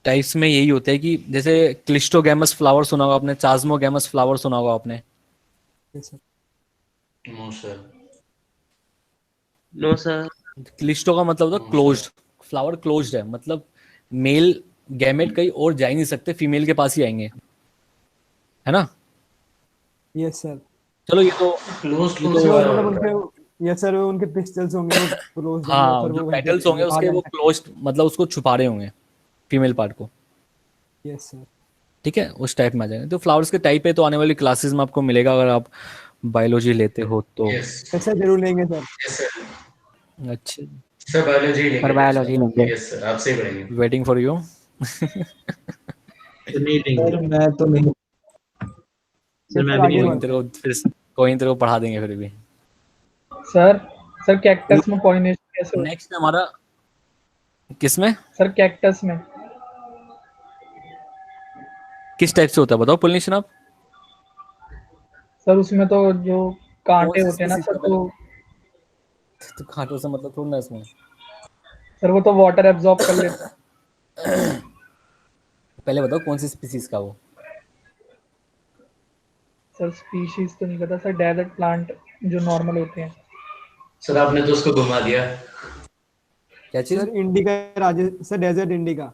टाइप्स में यही होते हैं कि जैसे क्लिस्टोगैमस फ्लावर सुना होगा आपने, चाज्मोगैमस फ्लावर सुना होगा आपने। Yes, sir. No sir. No sir. Cleisto का मतलब होता है क्लोज्ड, फ्लावर क्लोज्ड है, मतलब मेल गैमेट कहीं और जा ही नहीं सकते, फीमेल के पास ही आएंगे, है ना। Yes, sir. चलो ये तो क्लोज ये कौन तो सी Close बात मतलब है? उनके, yes sir, वो उनके पिस्टल्स होंगे वो क्लोज होंगे, हाँ, फिर जो वो वहीं पे पेटल्स होंगे बाहर उसके जा वो सकते क्लोज्ड, मतलब उसको छुपा रहे होंगे फीमेल पार्ट को, हैं। Yes, sir. ठीक है, उस टाइप में आ जाएंगे। तो फ्लावर्स के टाइप है तो आने वाली क्लासेस में आपको मिलेगा, अगर आप बायोलॉजी लेते हो तो। यस Yes, sir, जरूर लेंगे सर। Yes sir. अच्छा, सर बायोलॉजी सर लेंगे बायोलॉजी लेंगे। यस सर, आप सही पढ़ेंगे। Waiting for you. तो नहीं लेंगे। सर मैं तो नहीं। सर मैं सर भी आगे नहीं कोई बढ़ते तेरे हैं। को फिर कोई तेरे को पढ़ा देंगे फिर भी। सर सर कैक्टस में पॉलिनेशन कैसे होता नेक्स्ट हमारा किसमें, है? सर कैक्टस में किस टाइप से होता है बताओ पोलिनेशन आप। सर उसमें तो जो कौन कांटे सी होते हैं ना स्पीसीज सर, का, तो कांटों से मतलब थोड़ा ना इसमें। सर वो तो वाटर एब्जॉर्ब कर लेते हैं। पहले बताओ कौन सी स्पीसीज का वो। सर स्पीशीज तो नहीं पता सर, डेजर्ट प्लांट जो नॉर्मल होते हैं। सर आपने तो उसको घुमा दिया। क्या चीज। सर इंडिका, राजे सर डेजर्ट इंडिका।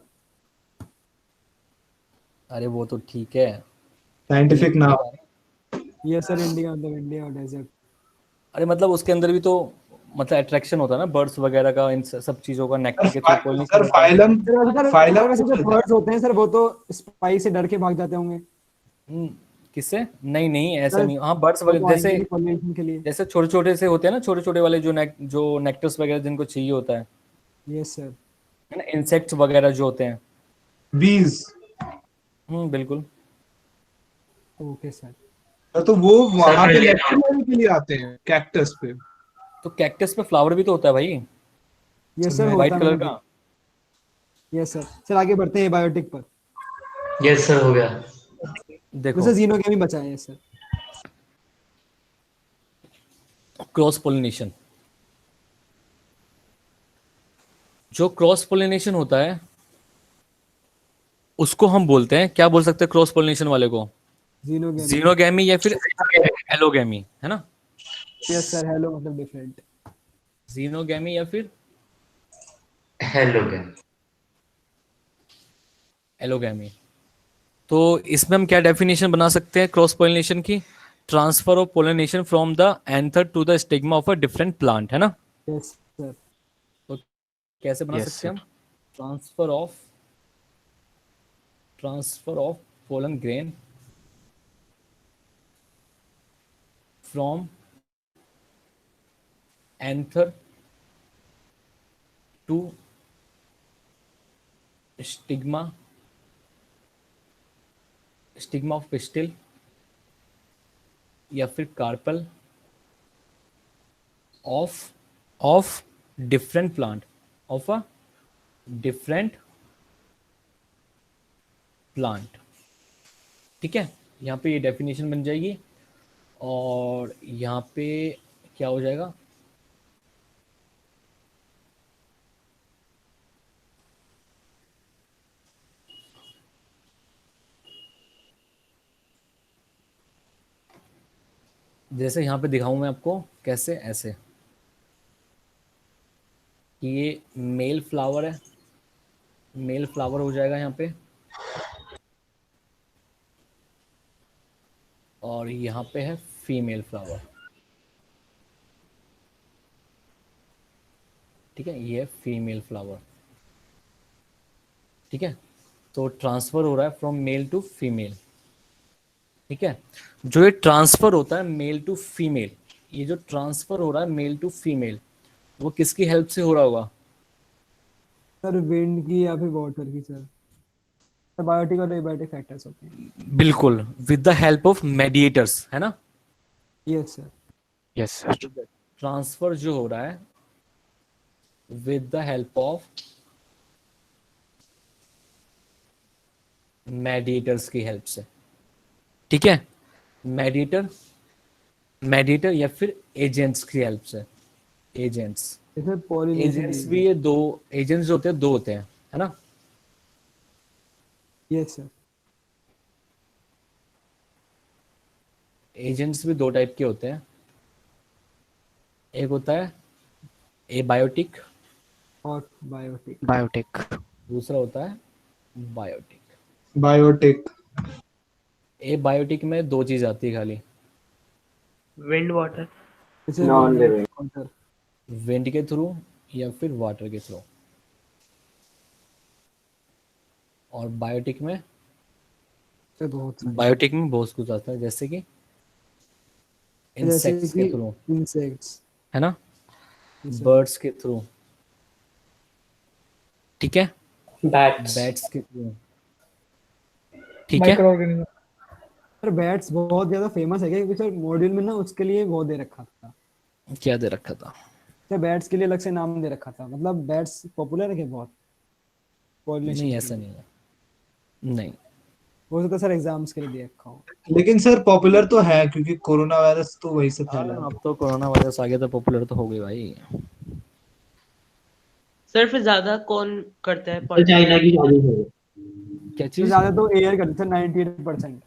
अरे वो तो ठीक है, साइंटिफिक नाम। Yes, सर इंडिका मतलब इंडिया और डेजर्ट। अरे मतलब उसके अंदर भी तो मतलब अट्रैक्शन होता है ना बर्ड्स वगैरह का, इन सब चीजों का नेक्टर के थ्रू पोलिनेशन सर होता है। फाइलम सर फाइलम वैसे जो बर्ड्स होते हैं सर वो तो स्पाइस से डर के भाग जाते होंगे। किससे, नहीं नहीं ऐसा सर नहीं, हाँ बर्ड्स वो वगैरह तो जैसे, आएंगे पॉलिनेशन के लिए। जैसे छोटे छोटे से होते हैं ना, छोटे छोटे वाले जो नेक्टर्स वगैरह जिनको चाहिए होता यस सर। है ना, इंसेक्ट्स वगैरह जो होते हैं। बीज। बिल्कुल। Okay sir. तो वो वहां पे पहले लेक्चर लेने के लिए आते हैं कैक्टस पे। तो कैक्टस में फ्लावर भी तो होता है भाई, यस सर व्हाइट होता कलर मैंने का। Yes sir. सर आगे बढ़ते हैं बायोटिक पर। यस सर हो गया। देखो सर जीनोगेमी बचा है। Yes sir. क्रॉस पोलिनेशन, जो क्रॉस पोलिनेशन होता है उसको हम बोलते हैं, क्या बोल सकते हैं क्रॉस पोलिनेशन वाले को, जीनोगेमी। जीनोगैमी या फिर एलोगैमी, है ना। यस सर, हेलो मतलब डिफरेंट। जीनोगैमी या फिर हेलोगैमी। एलोगैमी। तो इसमें हम क्या डेफिनेशन बना सकते हैं क्रॉस पोलिनेशन की? Transfer of pollination from the anther to the stigma of a different plant, है ना? Yes sir. तो कैसे बना Yes, सकते हैं sir. हम? Transfer of pollen grain from anther to stigma of pistil या फिर carpel of different plant of a different plant. ठीक है, यहाँ पे ये डेफिनेशन बन जाएगी और यहाँ पे क्या हो जाएगा? जैसे यहाँ पे दिखाऊं मैं आपको कैसे, ऐसे कि ये मेल फ्लावर है, मेल फ्लावर हो जाएगा यहाँ पे, और यहाँ पे है फीमेल फ्लावर। ठीक है, ये है फीमेल फ्लावर। ठीक है, तो ट्रांसफर हो रहा है फ्रॉम मेल टू फीमेल। ठीक है, जो ये ट्रांसफर होता है मेल टू फीमेल, ये जो ट्रांसफर हो रहा है मेल टू फीमेल, वो किसकी हेल्प से हो रहा होगा? सर विंड की या फिर वाटर की सर। बायोटिक और एबायोटिक फैक्टर्स होते हैं। बिल्कुल, with the help of mediators, है ना? Yes sir. Yes, sir. Transfer जो हो रहा है with the help of mediators की हेल्प से। ठीक है, मेडिएटर या फिर एजेंट्स की हेल्प से। एजेंट्स जैसे पॉलिनेशन। भी ये दो एजेंट्स जो होते हैं, दो होते हैं, है ना? Yes sir. एजेंट्स भी दो टाइप के होते हैं, एक होता है एबायोटिक, और बायोटिक। Biotic. दूसरा होता है बायोटिक। बायोटिक। एबायोटिक में दो चीज आती है खाली, विंड वाटर। जैसे नॉन लिविंग। वाटर। विंड के थ्रू या फिर वाटर के थ्रू। और बायोटिक में बहुत सारे। बहुत कुछ आता है, जैसे कि जैसे इंसेक्ट्स कि के थ्रू, इंसेक्ट्स। है ना? बर्ड्स के थ्रू, ठीक है, बैट्स के थ्रू, ठीक है। Micro organism. सर बैट्स बहुत ज्यादा फेमस है क्या? क्योंकि सर मॉड्यूल में ना उसके लिए वो दे रखा था। क्या दे रखा था? सर बैट्स के लिए अलग से नाम दे रखा था, मतलब बैट्स पॉपुलर है क्या बहुत पॉपुलेशन? नहीं, ऐसा नहीं है, नहीं। हो सकता है सर एग्जाम्स के लिए दे रखा हो। लेकिन सर पॉपुलर तो है क्योंकि कोरोना वायरस तो वही से फैला है। अब तो कोरोना वायरस आ गया तो पॉपुलर तो हो गई भाई। सर फिर ज्यादा कौन करता है तो चाइना की शादी है। क्या तो चीज? ज्यादा तो एयर करते थे 98%।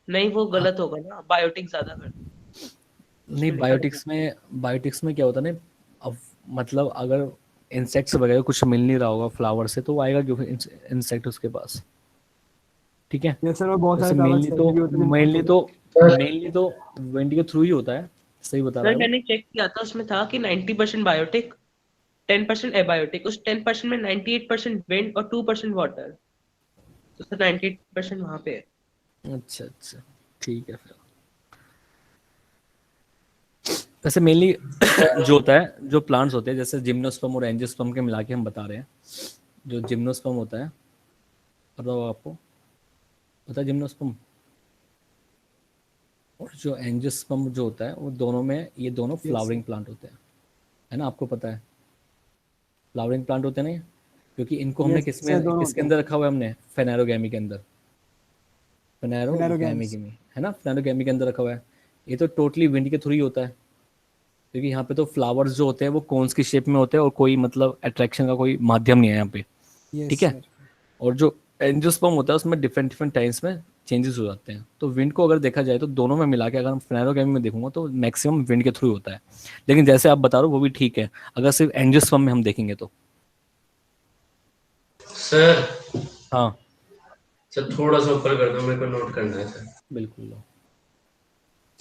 नहीं वो गलत होगा ना, बायोटिक ज्यादा करता नहीं, बायोटिक्स में क्या होता है ना, अब मतलब अगर इंसेक्ट्स वगैरह कुछ मिल नहीं रहा होगा फ्लावर से, तो वो आएगा क्यों इंसेक्ट उसके पास? ठीक है, यस सर। और बहुत जैसे सारे मेनली तो विंड के थ्रू ही होता है, सही बता रहा सर है। मैंने चेक किया था, उसमें था कि 90% बायोटिक, 10% एबायोटिक। उस 10% में 98% विंड और 2% वाटर। तो सर 98% वहां पे है। अच्छा, ठीक है फिर। वैसे मेनली जो होता है, जो प्लांट्स होते हैं, जैसे जिम्नोस्पर्म और एंजियोस्पर्म के मिला के हम बता रहे हैं। जो जिम्नोस्पर्म होता है, पता होगा आपको, पता है जिम्नोस्पर्म? और जो एंजियोस्पर्म जो होता है, वो दोनों में, ये दोनों फ्लावरिंग प्लांट होते हैं, है ना? आपको पता है फ्लावरिंग प्लांट होते हैं ना ये? क्योंकि इनको हमने किसके अंदर रखा हुआ है? हमने फेनेरोगैमी के अंदर, फेनेरोगैमी में, है ना? फेनेरोगैमी के अंदर रखा हुआ है। ये तो टोटली विंड के थ्रू ही होता है, क्योंकि यहाँ पे तो फ्लावर्स जो होते हैं वो कोन्स की शेप में होते हैं और कोई मतलब अट्रैक्शन का कोई माध्यम नहीं है यहाँ पे। ठीक है, और जो एंजियोस्पर्म होता है उसमें डिफरेंट टाइम्स में चेंजेस हो जाते हैं। तो विंड को अगर देखा जाए तो दोनों में मिला के अगर फ्लैनोग्रामी में देखूंगा तो मैक्सिमम विंड के थ्रू होता है, लेकिन जैसे आप बता रहे हो वो भी ठीक है अगर सिर्फ एंजियोस्पर्म में हम देखेंगे तो। सर हाँ सर थोड़ा सा ऊपर कर दो, मेरे को नोट करना है सर। बिल्कुल।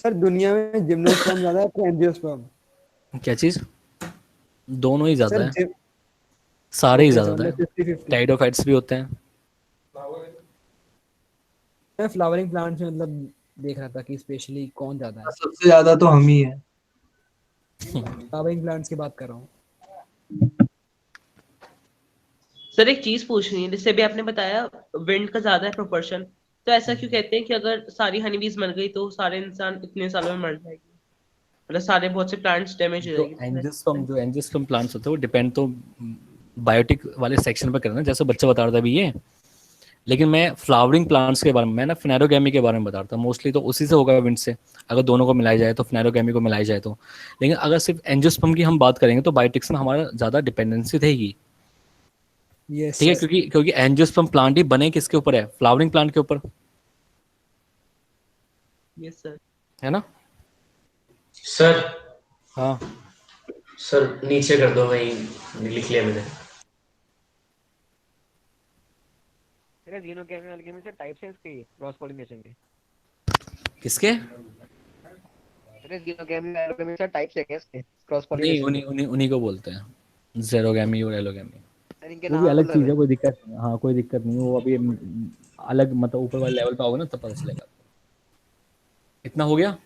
सर दुनिया में जिम्नोस्पर्म ज्यादा है कि एंजियोस्पर्म? क्या चीज़? दोनों ही ज़्यादा सर है, सारे ही ओके, ज़्यादा है। 50-50। टाइडोफाइट्स भी होते हैं। मैं फ्लावरिंग प्लांट्स में मतलब देख रहा था कि स्पेशली कौन ज्यादा है। सबसे ज्यादा तो हम ही है। फ्लावरिंग प्लांट्स की बात कर रहा हूँ। सर एक चीज पूछनी है, जैसे भी आपने बताया विंड का ज्यादा है प्रोपोर्शन, तो ऐसा क्यों कहते हैं कि अगर सारी हनी बीज मर गई तो सारे इंसान इतने सालों में मर जाएंगे, मतलब सारे बहुत से प्लांट्स डैमेज हो जाएंगे? जो एंजियोस्पर्म प्लांट्स होते हैं वो डिपेंड तो बायोटिक वाले सेक्शन पर करना, जैसे बच्चा बता रहा था अभी ये। लेकिन मैं फ्लावरिंग प्लांट्स के बारे में, मैं ना फ्नेरोगैमी के बारे में बता रहा था, मोस्टली तो उसी से होगा विंड से, अगर दोनों को मिलाया जाए तो फ्नेरोगैमी को मिलाया जाए तो। लेकिन अगर सिर्फ एंजियोस्पर्म की हम बात करेंगे तो बायोटिक्स में हमारा ज़्यादा डिपेंडेंसी रहेगी, यस ठीक है, सर। क्योंकि एंजियोस्पर्म प्लांट ही बने किसके ऊपर है? फ्लावरिंग प्लांट के ऊपर, यस सर। है ना? सर हाँ सर नीचे कर दो, वही लिख लिया मैंने। सर जीनोकेमी में से टाइप्स हैं इसके क्रॉस पॉलिनेशन के? किसके? सर जीनोकेमी में से टाइप्स हैं क्या इसके क्रॉस नहीं, पॉलिनेशन उन्हीं के? उन्हीं उन्हीं को बोलते हैं, ज़ेरोगैमी और एलोगैमी। सर इनके वो भी नाम अलग अलग चीज़ है, है। कोई दिक्कत नहीं। हाँ कोई दिक्कत नहीं, वो अभी अलग मतलब ऊपर वाले लेवल पे आओगे ना तब पता चलेगा। इतना हो गया?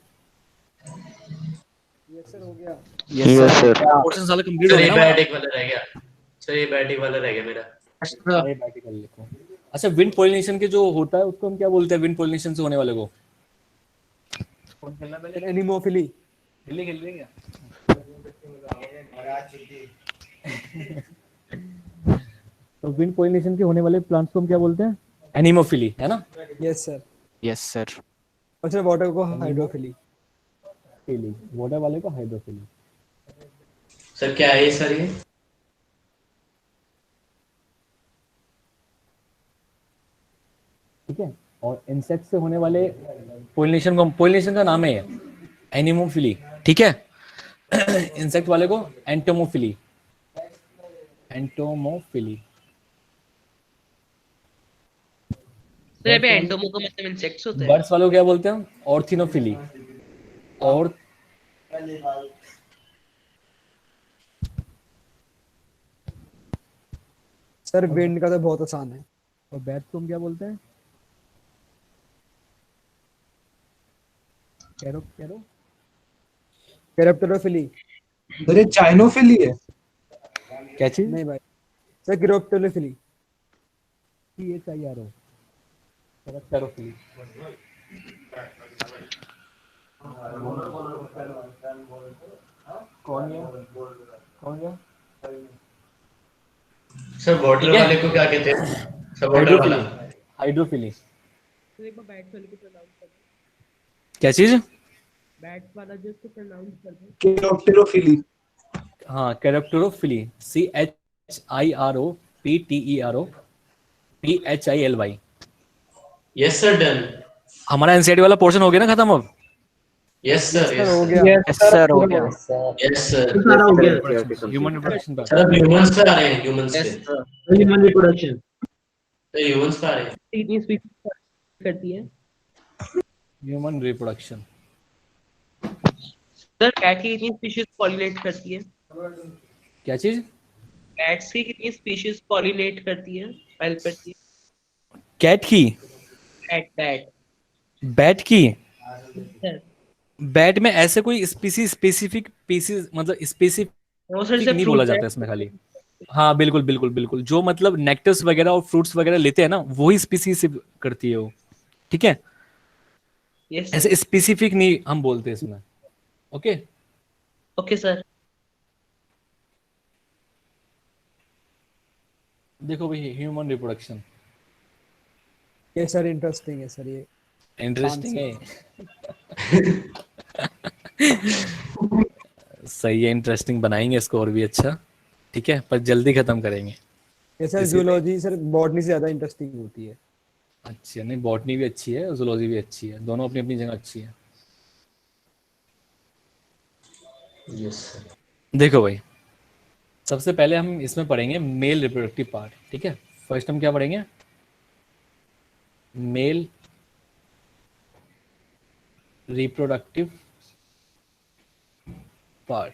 यस सर, हो गया। Yes sir. पोर्शन सारा कंप्लीट हो सर ये गया ना? बैटिक वाला रह गया, सर ये बैटिक वाला रह गया मेरा। अरे बैठी कर लिखो। अच्छा, विंड पॉलिनेशन के जो होता है उसको हम क्या बोलते हैं? विंड पॉलिनेशन से होने वाले को कौन खेलना पहले? Sir anemophily. खेल रहे क्या? तो विंड पॉलिनेशन के होने वाले प्लांट्स को हम क्या बोलते हैं? एनिमोफिली, है ना? Yes sir. Yes sir. और सर वाटर को हाइड्रोफिली। फिली, वाटर वाले को हाइड्रोफिली। सर क्या है ये सर ये? ठीक है, और इंसेक्ट से होने वाले पॉलिनेशन का नाम है एनिमोफिली, ठीक है। इंसेक्ट वाले को एंटोमोफिली, एंटोमोफिली। सर अभी एंडोमो का मतलब इंसेक्ट्स होते हैं? बर्ड्स वालों को क्या बोलते हैं? ऑर्थिनोफिली। और सर विंड का तो बहुत आसान है। और बैट्स को हम क्या बोलते हैं? कैरो कैरो कैरेप्टरोफिली। अरे चाइनोफिली है। क्या चीज? नहीं भाई, सर कैरेप्टरोफिली। CHIRO, कैरेप्टरोफिली। कौन है? सर वाटर वाले को क्या कहते हैं? सर वाटर वाला हाइड्रोफिली। तो एक बार बैट्स वाले को प्रोनाउंस कर दो, क्या चीज? बैट्स वाला जो इसको प्रोनाउंस कर दो। कैरोप्टेरोफिली। हाँ, कैरेप्टरोफिली, CHIROPTEROPHILY। Yes sir done. हमारा एनसीईआरटी वाला पोर्शन हो गया ना खत्म अब? यस सर सर यस हो सर गया। यस सर हो गया। Yes sir. सारा हो गया। ह्यूमन रिप्रोडक्शन पर। सर अब ह्यूमंस पे आ रहे हैं, ह्यूमंस पे। Human reproduction. तो ह्यूमंस पे आ रहे हैं। कितनी स्पीशीज करती है? Human reproduction. सर कैट की कितनी स्पीशीज पॉलिनेट करती है? क्या चीज? कैट्स की कितनी स्पीशीज पॉलिनेट करती है, हेल्प करती है? कैट की? कैट बैट बैट की? सर। बैट में ऐसे कोई स्पेसिफिक पीसीज मतलब स्पेसिफिक वो सर से नहीं फ्रूट बोला जाता इसमें खाली। हाँ बिल्कुल बिल्कुल बिल्कुल, जो मतलब नेक्टर्स वगैरह और फ्रूट्स वगैरह लेते हैं ना वही स्पीसीज से करती है वो, ठीक है। यस ऐसे सर। स्पेसिफिक नहीं हम बोलते इसमें। Okay okay sir. देखो भाई, ह्यूमन रिप्रोडक्शन ये सर इंटरेस्टिंग है सर ये। इंटरेस्टिंग है। सही है, इंटरेस्टिंग बनाएंगे इसको और भी अच्छा, ठीक है, पर जल्दी खत्म करेंगे। ये सर इसीलिए- जूलॉजी सर बॉटनी से ज्यादा इंटरेस्टिंग होती है। अच्छी है, नहीं बॉटनी भी अच्छी है, जूलॉजी भी अच्छी है, दोनों अपनी अपनी जगह अच्छी है। Yes sir. देखो भाई, सबसे पहले हम इसमें पढ़ेंगे मेल रिप्रोडक्टिव पार्ट, ठीक है। फर्स्ट हम क्या पढ़ेंगे, मेल रिप्रोडक्टिव पार्ट।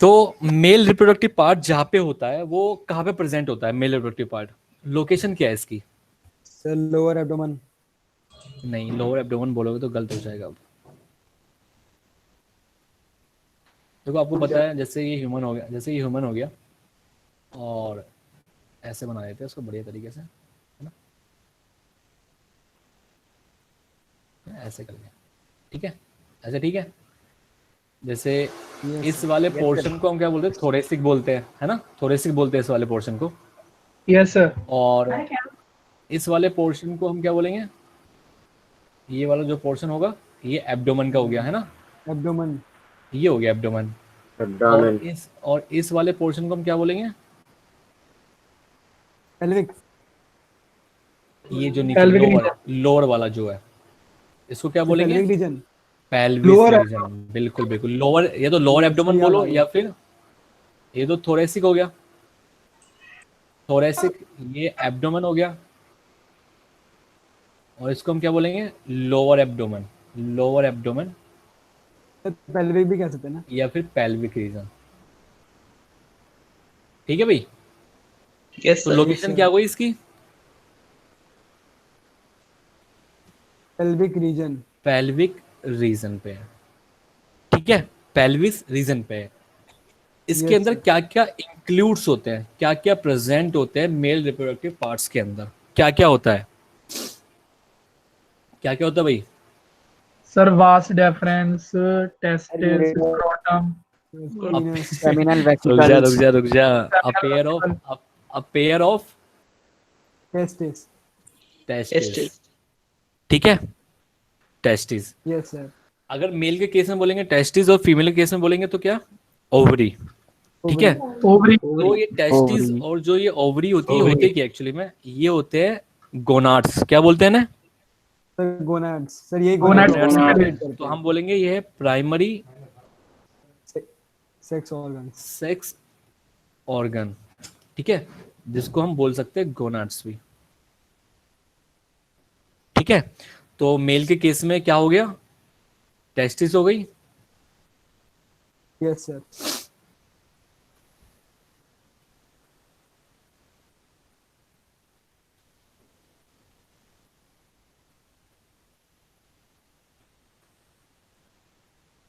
तो मेल रिप्रोडक्टिव पार्ट जहाँ पे होता है वो कहाँ पे प्रेजेंट होता है, मेल रिप्रोडक्टिव पार्ट लोकेशन क्या है इसकी? Sir lower abdomen. नहीं, लोअर एब्डोमेन बोलोगे तो गलत हो जाएगा। अब देखो आपको पता है, जैसे ये ह्यूमन हो गया, जैसे ये ह्यूमन हो गया और ऐसे बना देते हैं उसको बढ़िया तरीके से, है ना, ऐसे कर लिया, ठीक है, ऐसे ठीक है। जैसे इस वाले पोर्शन को हम क्या बोलते हैं, थोरेसिक बोलते हैं, है ना, थोरेसिक बोलते हैं इस वाले पोर्शन को। Yes sir. और इस वाले पोर्शन को हम क्या बोलेंगे, ये वाला जो पोर्शन होगा ये एब्डोमेन का हो गया, है ना, एब्डोमेन। ये हो गया एब्डोमेन। और इस वाले पोर्शन को हम क्या बोलेंगे, पेल्विक। ये जो नीचे Pelvic लोअर वाला जो है इसको क्या बोलेंगे, pelvic region. Pelvis Lower region. बिल्कुल बिल्कुल, लोअर, ये तो लोअर एब्डोमेन बोलो, या फिर ये तो थोरेसिक हो गया, थोरेसिक, ये एब्डोमेन हो गया, और इसको हम क्या बोलेंगे, lower abdomen, lower abdomen pelvic भी कह सकते हैं ना। या फिर पेल्विक रीजन, ठीक है भाई। यस तो सर। लोकेशन क्या हुई इसकी, पेल्विक रीजन। पेल्विक रीजन पे है, ठीक है, पेल्विस रीजन पे है। इसके Yes, अंदर sir. क्या क्या इंक्लूड्स होते हैं, क्या क्या प्रेजेंट होते हैं मेल रिप्रोडक्टिव पार्ट्स के अंदर, क्या क्या होता है, क्या क्या होता है भाई? Sir vas deferens, testis, scrotum, seminal रुक जा, a pair of testis. testes, ठीक है, टेस्टिस। Yes sir. अगर मेल के केस में बोलेंगे टेस्टिस और फीमेल के केस में बोलेंगे तो क्या, ओवरी, ठीक है। ओवरी। तो ये टेस्टिस और जो ये ओवरी होती है, होते क्या एक्चुअली में, ये होते हैं गोनाड्स, क्या बोलते हैं ना, सर गोनाड्स। सर ये गोनाड्स। तो हम बोलेंगे ये है primary sex organ. Sex organ, ठीक है, जिसको हम बोल सकते हैं गोनाड्स भी, ठीक है। तो मेल के केस में क्या हो गया, टेस्टिस हो गई, यस सर।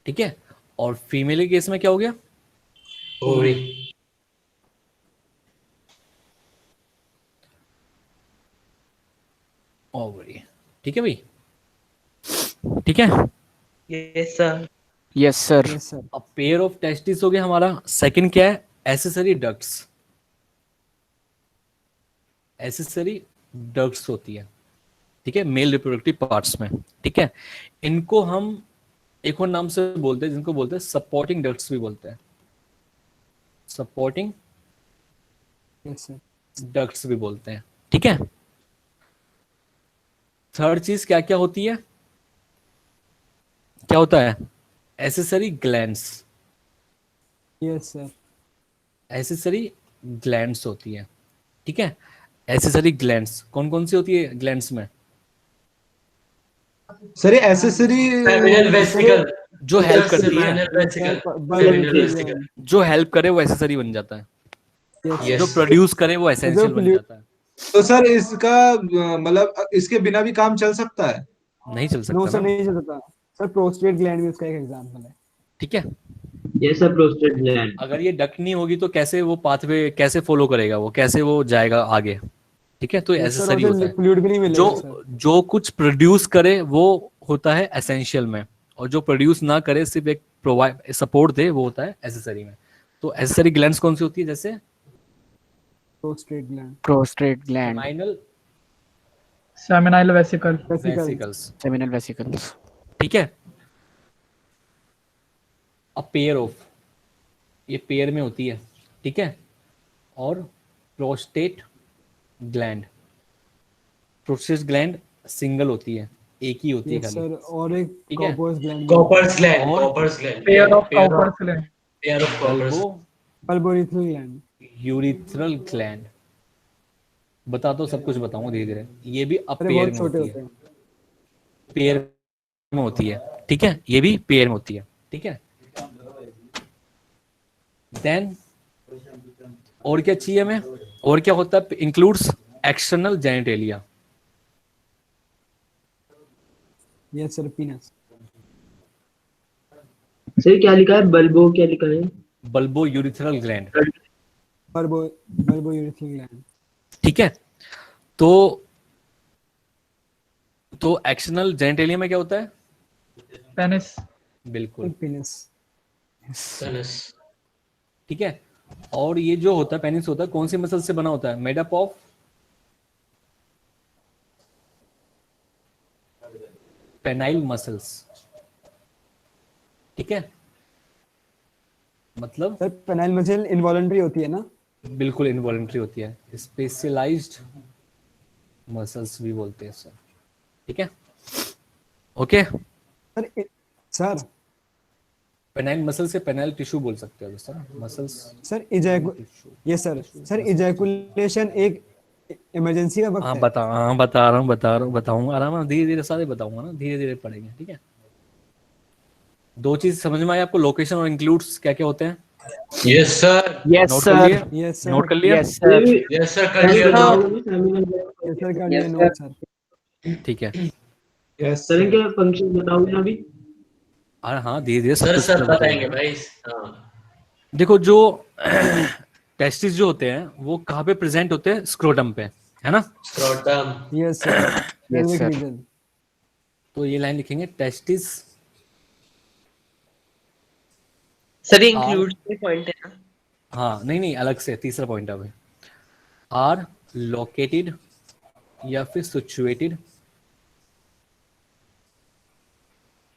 ठीक है। और फीमेल के केस में क्या हो गया, ओवरी। ओवरी, ठीक है भाई, ठीक है। Yes sir. Yes sir. Yes sir. अब पेयर ऑफ टेस्टिस हो गया हमारा। सेकंड क्या है, एसेसरी डक्ट्स, एसेसरी डक्ट्स होती है, ठीक है, मेल रिप्रोडक्टिव पार्ट्स में, ठीक है। इनको हम एक और नाम से बोलते हैं, जिनको बोलते हैं सपोर्टिंग डक्ट्स भी बोलते हैं, सपोर्टिंग यस सर। डक्ट्स भी बोलते हैं, ठीक है। थर्ड चीज क्या क्या होती है, क्या होता है, accessory glands, yes sir. Accessory glands होती है, ठीक है। एसेसरी ग्लैंड्स कौन कौन सी होती है ग्लैंड्स में, सर ये एसेसरी फेमिनल वेसिकल, जो हेल्प करती है, फेमिनल वेसिकल, फेमिनल वेसिकल। जो हेल्प करे वो एसेसरी बन जाता है, Yes. जो प्रोड्यूस करे वो एसेंशियल बन जाता है। तो सर इसका मतलब इसके बिना भी काम चल सकता है? नहीं चल नो सकता सर ना, नहीं चल सकता। सर प्रोस्टेट ग्लैंड भी उसका एक एग्जांपल है। ठीक है। ये सब प्रोस्टेट ग्लैंड। अगर ये डक्ट नहीं होगी तो कैसे वो पाथवे कैसे फॉलो करेगा, वो कैसे वो जाएगा आगे, ठीक है। तो एसेसरी होता है, फ्लूइड भी नहीं मिलेगा सर। जो कुछ प्रोड्यूस करे वो होता है एसेंशियल में, और जो प्रोड्यूस ना करे सिर्फ एक प्रोवाइड सपोर्ट दे वो होता है एसेसरी में। तो एसेसरी ग्लैंड्स कौन सी होती है, जैसे प्रोस्टेट ग्लैंड। प्रोस्टेट ग्लैंड, माइनल seminal vesicle, vesicles, seminal vesicles. ठीक है, अ पेयर ऑफ, ये पेयर में होती है, ठीक है। और prostate gland, prostate gland single होती है, एक ही होती है यस खाली, सर, और एक ठीक है। कॉपर्स ग्लैंड कॉपर्स ग्लैंड, और Cowper's gland, pair of pair Cowper of gland, pair of Cowper's. Bulbo bulbourethral gland. Urethral gland, बता दो, सब कुछ बताऊंगा धीरे धीरे। ये भी अरे अपेयर बहुत में छोटे होती होते है, हैं। पेयर में होती है, ठीक है, ये भी पेयर में होती है, ठीक है। देन और क्या चाहिए हमें, और क्या होता है, includes external genitalia, yes sir, penis. Sir क्या लिखा है, बल्बो क्या लिखा है? Bulbo urethral gland, bulbourethral gland. ठीक है। तो एक्सटर्नल जेनिटेलिया में क्या होता है, पेनिस, बिल्कुल, पीनस। पेनिस। ठीक है। और ये जो होता है पेनिस होता है, कौन सी मसल से बना होता है, made up of penile muscles, ठीक है। मतलब सर पेनाइल मसल इनवॉलंटरी होती है ना? बिल्कुल इनवॉलंटरी होती है, स्पेशलाइज्ड मसल्स भी बोलते हैं सर, ठीक है। ओके, सर पेनाइल मसल से पेनाइल टिश्यू बोल सकते हो sir, muscles sir yes sir, sir ejaculation एक इमरजेंसी का वक्त हाँ है। बता रहा हूँ बताऊंगा आराम से, धीरे धीरे सारे बताऊंगा ना, धीरे धीरे पढ़ेंगे, ठीक है। दो चीज समझ में आई आपको, लोकेशन और इंक्लूड्स क्या क्या होते हैं, यस सर, यस नोट कर सर, लिए, यस सर, नोट कर लिया, यस सर, यस सर, कर सर लिया बताओ नोट। मुझे सेमिनल यस सर, कर Yes, लिया sir. Note sir. ठीक है। यस सर इनके फंक्शन बताओगे अभी? हाँ धीरे धीरे सब सर कुछ सब बताऊंगा। बताएंगे भाई। हाँ देखो जो टेस्टिस जो होते हैं वो कहाँ पे प्रेजेंट होते हैं, स्क्रोटम पे, है ना। Scrotum. Yes sir, pelvic sir. Region. तो ये लाइन लिखेंगे, टेस्टिस सर ये आर, इंक्लूड के पॉइंट है ना? हाँ नहीं अलग से तीसरा पॉइंट है भाई, आर लोकेटेड या फिर सिचुएटेड,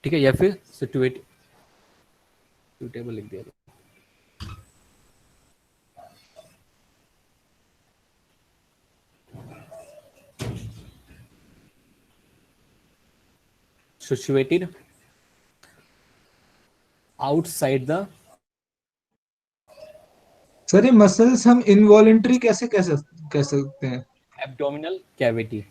ठीक है, या फिर सुटेबल लिख दिया, सिचुएटेड आउटसाइड द, सर ये मसल्स हम इनवॉलेंट्री कैसे कह सकते हैं? एब्डोमिनल कैविटी,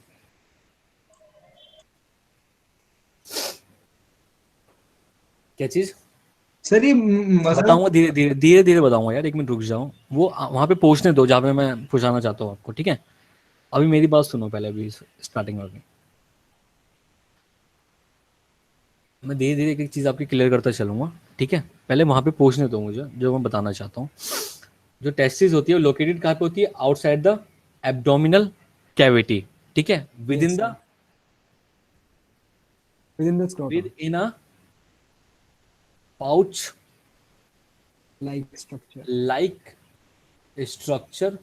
क्या चीज सर ये मसल बताऊंगा, धीरे धीरे बताऊंगा यार, एक मिनट रुक जाओ, वो वहां पे पहुंचने दो जहाँ पे मैं पहुंचाना चाहता हूँ आपको, ठीक है। अभी मेरी बात सुनो पहले, अभी स्टार्टिंग में मैं धीरे धीरे एक एक चीज आपकी क्लियर करता चलूंगा, ठीक है। पहले वहां पे पहुंचने दो मुझे, जो मैं बताना चाहता हूँ। जो टेस्टिस होती है वो लोकेटेड कहाँ पे होती है, आउटसाइड द एब्डोमिनल कैविटी, ठीक है, with in the, with the scrotum, with in a pouch like structure. Like structure.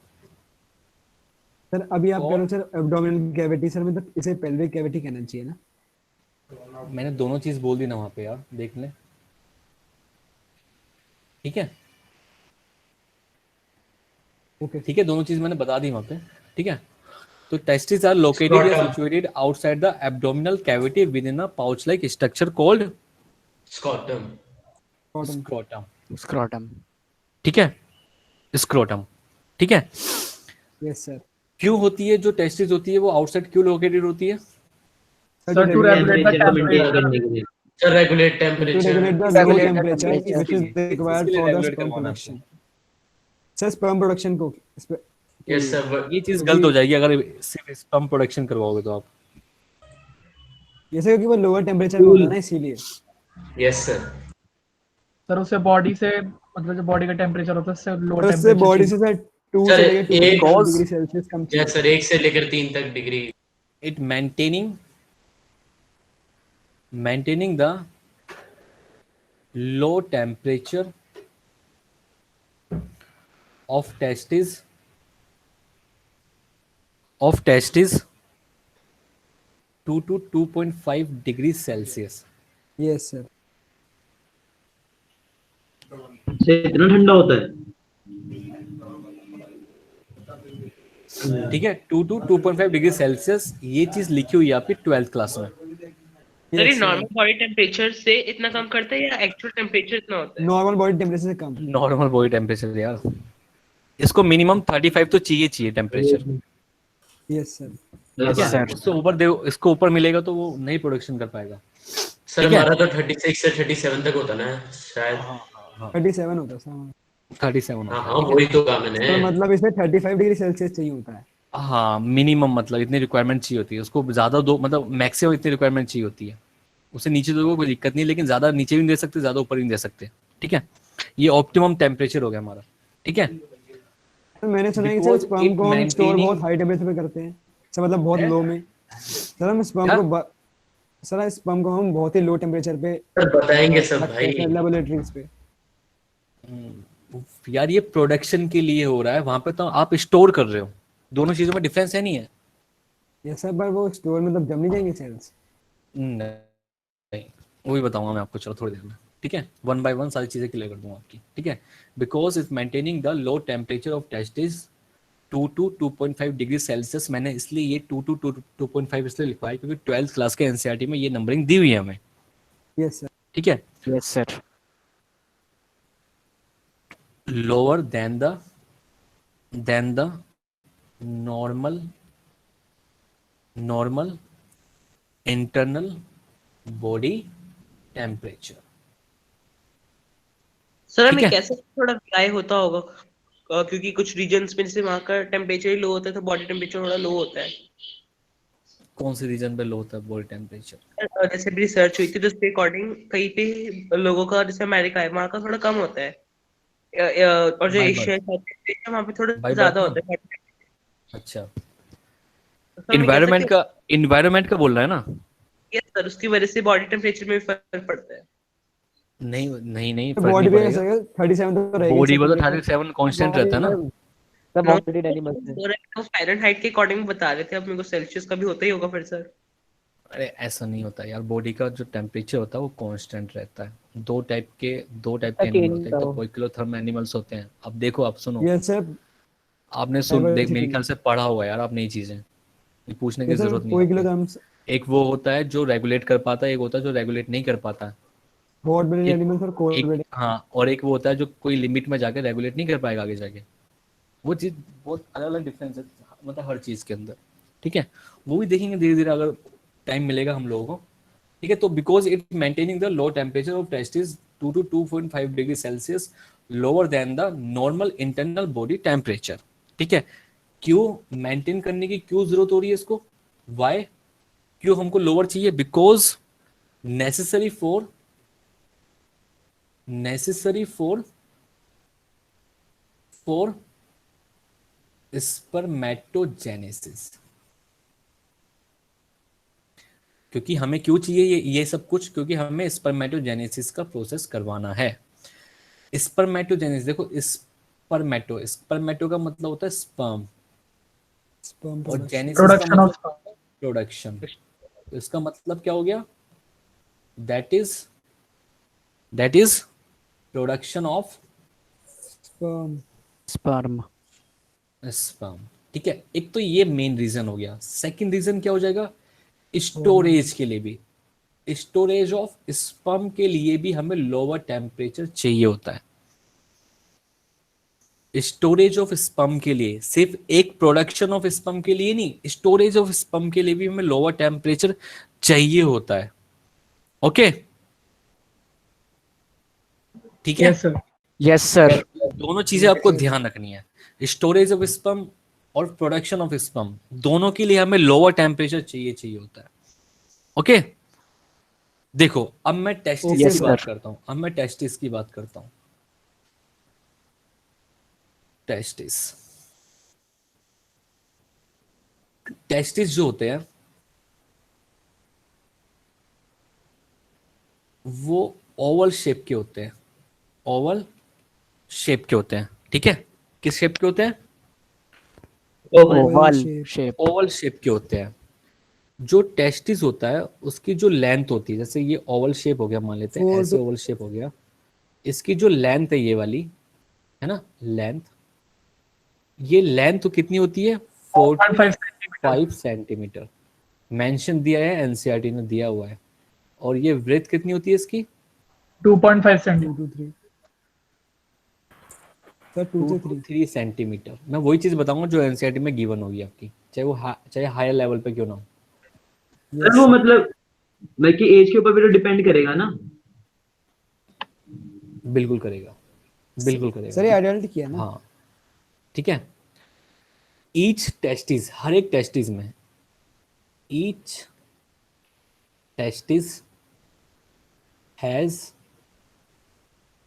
Sir अभी आप कह रहे हो और सर एब्डोमिनल कैविटी, सर मतलब इसे पेल्विक कैविटी कहना चाहिए ना? मैंने दोनों चीज बोल दी ना वहां पे यार, देख ले, ठीक है, ओके ठीक है, दोनों चीज मैंने बता दी वहां पे, ठीक है। तो टेस्टिस आर लोकेटेड या Scrotum. Situated outside the abdominal cavity with in a pouch like structure called scrotum. Scrotum. Scrotum, scrotum, ठीक है, स्क्रोटम, ठीक है। Yes sir. क्यों होती है जो टेस्टिस होती है वो आउटसाइड क्यों लोकेटेड होती है, sir to regulate the temperature को मेंटेन टेम्परेचर, करने के लिए। Sir regulate to temperature. regulate the low Regulate the temperature temperature. which is required इसके लिए for the regulate sperm करवाना production. सर sperm production को यस सर। ये चीज गलत हो जाएगी अगर सिर्फ स्पर्म प्रोडक्शन करवाओगे तो आप, जैसे क्योंकि वो लोअर टेम्परेचर में होता है ना, इसीलिए। Yes sir. सर उससे बॉडी से मतलब जो बॉडी का टेम्परेचर होता है उससे लो तो उससे बॉडी टेम्परेचर से सर 2 सर, से लेकर एक 2.5 डिग्री सेल्सियस कम चाहिए। यस सर, 1 से लेकर 3 तक degree. It maintaining the low temperature of testes 2 to 2.5 degrees Celsius, yes sir. अच्छा इतना ठंडा होता है? ठीक है, 2 to 2.5 डिग्री सेल्सियस, ये चीज लिखी हुई है आपकी 12th क्लास में। सर ये yes sir. Normal body temperature से इतना कम करता है या एक्चुअल टेम्परेचर इतना होता है? नॉर्मल बॉडी टेम्परेचर से कम। नॉर्मल बॉडी टेम्परेचर यार, इसको मिनिमम 35 तो चाहिए टेम्परेचर। Yes sir. ठीक है, उससे ऊपर दे, इसको ऊपर मिलेगा तो वो नहीं प्रोडक्शन कर पाएगा। सर ठीक है? हमारा तो 36 से 37 तक होता ना शायद। 37 होता है सर। 37 हाँ होता हाँ है। वही तो कहा मैंने। तो मतलब इसमें 35 डिग्री सेल्सियस चाहिए होता है। हाँ, मिनिमम मतलब इतनी रिक्वायरमेंट चाहिए होती है उसको, ज्यादा दो मतलब मैक्सिमम इतनी रिक्वायरमेंट चाहिए होती है। उससे नीचे तो कोई दिक्कत नहीं, लेकिन ज्यादा नीचे भी नहीं दे सकते, ज्यादा ऊपर भी नहीं दे सकते। ठीक है, ये ऑप्टिमम टेम्परेचर हो गया हमारा। ठीक है, तो मैंने सुना है कि सर Because स्पर्म it को हम स्टोर maintaining- बहुत हाई टेम्परेचर पे करते हैं सर, मतलब बहुत लो में। सर हम स्पर्म क्या? को सर स्पर्म को हम बहुत ही लो टेम्परेचर पे सर बताएंगे सब रखते हैं भाई। सर लेबोरेटरीज पे। यार ये प्रोडक्शन के लिए हो रहा है, वहां पे तो आप स्टोर कर रहे हो, दोनों चीजों में डिफरेंस है नहीं है? यस सर, पर वो स्टोर में मतलब जम नहीं जाएंगे सेल्स? नहीं, वो भी बताऊंगा मैं आपको, चलो थोड़ी देर में। ठीक है, 1 by 1 सारी चीजें क्लियर कर दूंगा आपकी। ठीक है, because it's maintaining the low temperature of testis 2 to 2.5 degree Celsius. मैंने इसलिए ये 2 to 2.5 इसलिए लिखा है क्योंकि 12th क्लास के एनसीईआरटी में ये नंबरिंग दी हुई है हमें। Yes sir. ठीक है, yes sir. Lower than the normal internal body temperature. Sir ठीक हमें है। कैसे थोड़ा रिलाई होता होगा क्योंकि कुछ रीजन्स में जैसे वहाँ का टेम्परेचर ही लो होता है तो बॉडी टेम्परेचर थोड़ा लो होता है। कौन सी रीजन पे लो होता है बॉडी टेम्परेचर? जैसे भी रिसर्च हुई थी तो उसके अकॉर्डिंग कहीं पे लोगों का जैसे अमेरिका है वहाँ का थोड़ा कम होता है और जो By एशिया birth। है वहाँ पे थोड़ा By ज्यादा birth होता है। अच्छा, तो हमें कह सकते हैं इन्वायरमेंट का बोल रहा है ना? यस सर, उसकी वजह से बॉडी टेम्परेचर में भी फर्क पड़ता है। नहीं नहीं नहीं, तो फर्क बॉडी नहीं पे पड़ेगा। 37 तो रहेगी बॉडी सर, में तो क्योंकि 37 कांस्टेंट रहता है ना। सर नो मॉडरेटेड एनिमल्स है। वो फ़ारेनहाइट के अकॉर्डिंग बता रहे थे, अब मेरे को सेल्सियस का भी होता ही होगा फिर सर। अरे ऐसा नहीं होता यार, बॉडी का जो टेम्परेचर होता है वो कांस्टेंट रहता है। दो टाइप के एनिमल होते हैं, एक तो पोइकिलोथर्म एनिमल्स होते हैं। अब देखो, आप सुनो, यस सर। आपने देख, मेरे ख्याल से पढ़ा हुआ है यार आप नई चीजें, ये पूछने की यस सर, जरूरत नहीं कोई है किलो आपको। ग्राम्स एक वो होता है जो रेगुलेट कर पाता है, एक होता है जो रेगुलेट नहीं कर पाता है। हॉट ब्लडेड एक एनिमल्स और कोल्ड एक ब्लडेड। हाँ, और एक वो होता है जो कोई लिमिट में जाके रेगुलेट नहीं कर पाएगा आगे जाके। वो चीज बहुत अलग अलग डिफरेंस है, मतलब हर चीज के अंदर। ठीक है, वो भी देखेंगे धीरे धीरे अगर टाइम मिलेगा हम लोगों को। ठीक है, तो because it maintaining the low temperature of testis 2 to 2.5 degree Celsius lower than the normal internal body temperature. ठीक है, क्यों मेंटेन करने की क्यों जरूरत हो रही है इसको? वाई, क्यों हमको लोअर चाहिए? Because necessary for spermatogenesis. क्योंकि हमें क्यों चाहिए ये सब कुछ? क्योंकि हमें स्पर्मेटोजेनेसिस का प्रोसेस करवाना है। स्पर्मेटोजेनेसिस देखो, स्पर्मेटो का मतलब होता है स्पर्म, स्पर्म और प्रोडक्शन। जेनेसिस का प्रोडक्शन ऑफ मतलब प्रोडक्शन। तो इसका मतलब क्या हो गया? That is production of sperm. Sperm. Sperm. ठीक है, एक तो ये मेन रीजन हो गया। सेकंड रीजन क्या हो जाएगा? स्टोरेज के लिए भी, स्टोरेज ऑफ स्पर्म के लिए भी हमें लोअर टेम्परेचर चाहिए होता है। स्टोरेज ऑफ स्पर्म के लिए, सिर्फ एक प्रोडक्शन ऑफ स्पर्म के लिए नहीं, स्टोरेज ऑफ स्पर्म के लिए भी हमें लोअर टेम्परेचर चाहिए होता है। ओके, ठीक है। Yes sir. Yes sir. दोनों चीजें आपको ध्यान रखनी है, स्टोरेज ऑफ स्पर्म और प्रोडक्शन ऑफ स्पर्म, दोनों के लिए हमें लोअर टेम्परेचर चाहिए होता है। ओके, देखो अब मैं टेस्टिस Yes, की बात sir. करता हूं, अब मैं टेस्टिस की बात करता हूं। टेस्टिस जो होते हैं वो ओवल शेप के होते हैं, ओवल शेप के होते हैं। ठीक है, किस शेप के होते हैं? Oval shape. ओवल शेप के होते हैं। जो टेस्टिस होता है उसकी जो लेंथ होती है, जैसे ये ओवल शेप हो गया, मान लेते हैं 4 ऐसे to ओवल शेप हो गया, इसकी जो लेंथ है ये वाली, है ना, लेंथ, ये लेंथ तो कितनी होती है 4.5 सेंटीमीटर 45 सेंटीमीटर, मेंशन दिया है, एनसीईआरटी ने दिया हुआ है। और ये ब्रेथ कितनी होती है इसकी 2.5 2 सेंटीमीटर to 3 सर 2 2 से to 3 3 सेंटीमीटर। मैं वही चीज़ बताऊंगा जो एनसीईआरटी में गिवन होगी आपकी, चाहे वो चाहे हायर लेवल पे क्यों ना हो। सर वो मतलब बाकी एज के ऊपर भी तो डिपेंड करेगा ना। बिल्कुल करेगा, बिल्कुल सर करेगा। ये एडल्ट किया ना। हाँ ठीक है। ईच टेस्टिस, हर एक टेस्टिस में, each testis has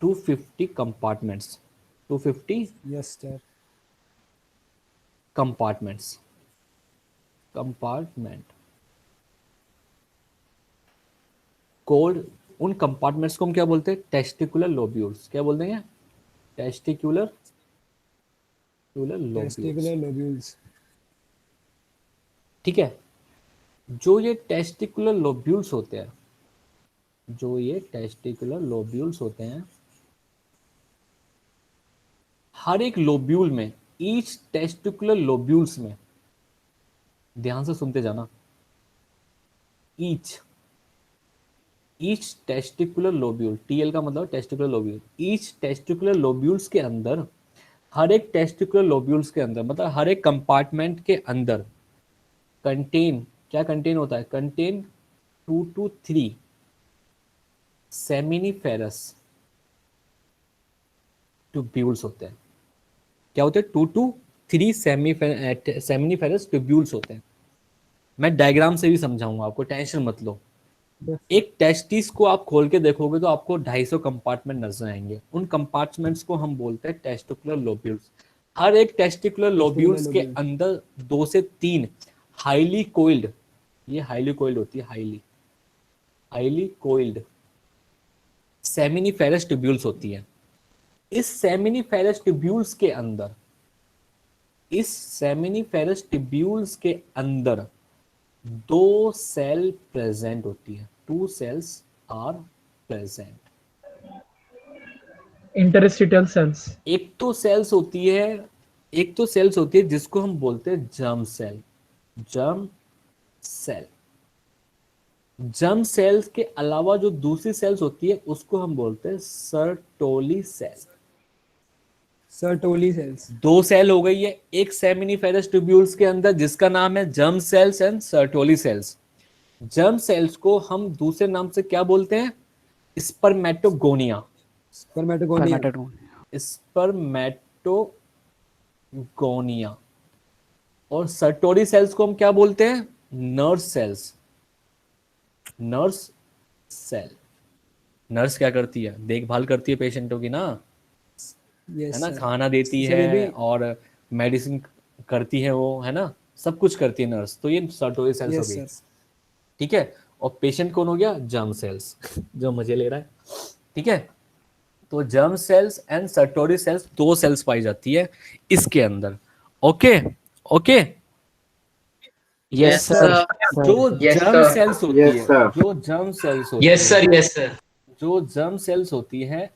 250 compartments, 250 yes sir compartments, compartment code. उन कंपार्टमेंट्स को हम क्या बोलते हैं, टेस्टिकुलर लोब्यूल्स। क्या बोलते हैं, टेस्टिकुलर लोब्यूल्स। Testicular lobules. ठीक है। जो ये टेस्टिकुलर लोब्यूल्स होते हैं, जो ये टेस्टिकुलर लोब्यूल्स होते हैं, हर एक लोब्यूल में, ईच टेस्टिकुलर लोब्यूल्स में, ध्यान से सुनते जाना, ईच टेस्टिकुलर लोब्यूल, टीएल का मतलब testicular lobule, each testicular lobules के अंदर, हर एक टेस्टिकुलर लोब्यूल्स के अंदर, मतलब हर एक कंपार्टमेंट के अंदर कंटेन, क्या कंटेन होता है, कंटेन 2 to 3 सेमिनिफेरस ट्यूब्यूल्स होते हैं। क्या होते हैं, 2 to 3 सेमिनिफेरस ट्यूब्यूल्स होते हैं। मैं डायग्राम से भी समझाऊंगा आपको, टेंशन मत लो। एक टेस्टिस को आप खोल के देखोगे तो आपको 250 कंपार्टमेंट नजर आएंगे। उन कंपार्टमेंट्स को हम बोलते हैं टेस्टिकुलर लोब्यूल्स। हर एक टेस्टिकुलर लोब्यूल्स के लोब्यूल। अंदर 2 से 3 हाईली कोइल्ड, ये हाईली कोइल्ड होती है, हाईली कोइल्ड सेमिनिफेरस ट्यूब्यूल्स होती है। इस सेमिनिफेरस ट्यूब्यूल्स के अंदर, इस सेमिनिफेरस ट्यूब्यूल्स के अंदर 2 सेल प्रेजेंट होती है, 2 cells are present. Interstitial cells. एक तो सेल्स होती है, एक तो सेल्स होती है जिसको हम बोलते हैं germ cell, germ cell. Germ cells के अलावा जो दूसरी सेल्स होती है उसको हम बोलते हैं Sertoli cell. Sertoli cells. 2 cell हो गई है एक सेमिनिफेरस ट्यूब्यूल्स के अंदर जिसका नाम है germ cells and Sertoli cells. Germ cells को हम दूसरे नाम से क्या बोलते हैं, स्पर्मेटोगोनिया, स्पर्मेटोगोनिया। स्पर्मेटोगोनिया। और सर्टोरी सेल्स को हम क्या बोलते हैं, nurse cells, nurse cell. Nurse क्या करती है, देखभाल करती है पेशेंटों की ना, है यस ना, सर। खाना देती सर ये भी है और मेडिसिन करती है वो, है ना, सब कुछ करती है नर्स। तो ये सर्टोरी सेल्स हो यस गई, सर। ठीक है। और पेशेंट कौन हो गया, जर्म सेल्स जो मजे ले रहा है, ठीक है। तो germ cells and Sertoli cells 2 cells पाई जाती है इसके अंदर। Okay okay. Yes sir. जो यस जर्म सर। सेल्स होती यस है, सर। जो जर्म सेल्स होती यस है, सर, यस सर। जो जर्म सेल्स होती है,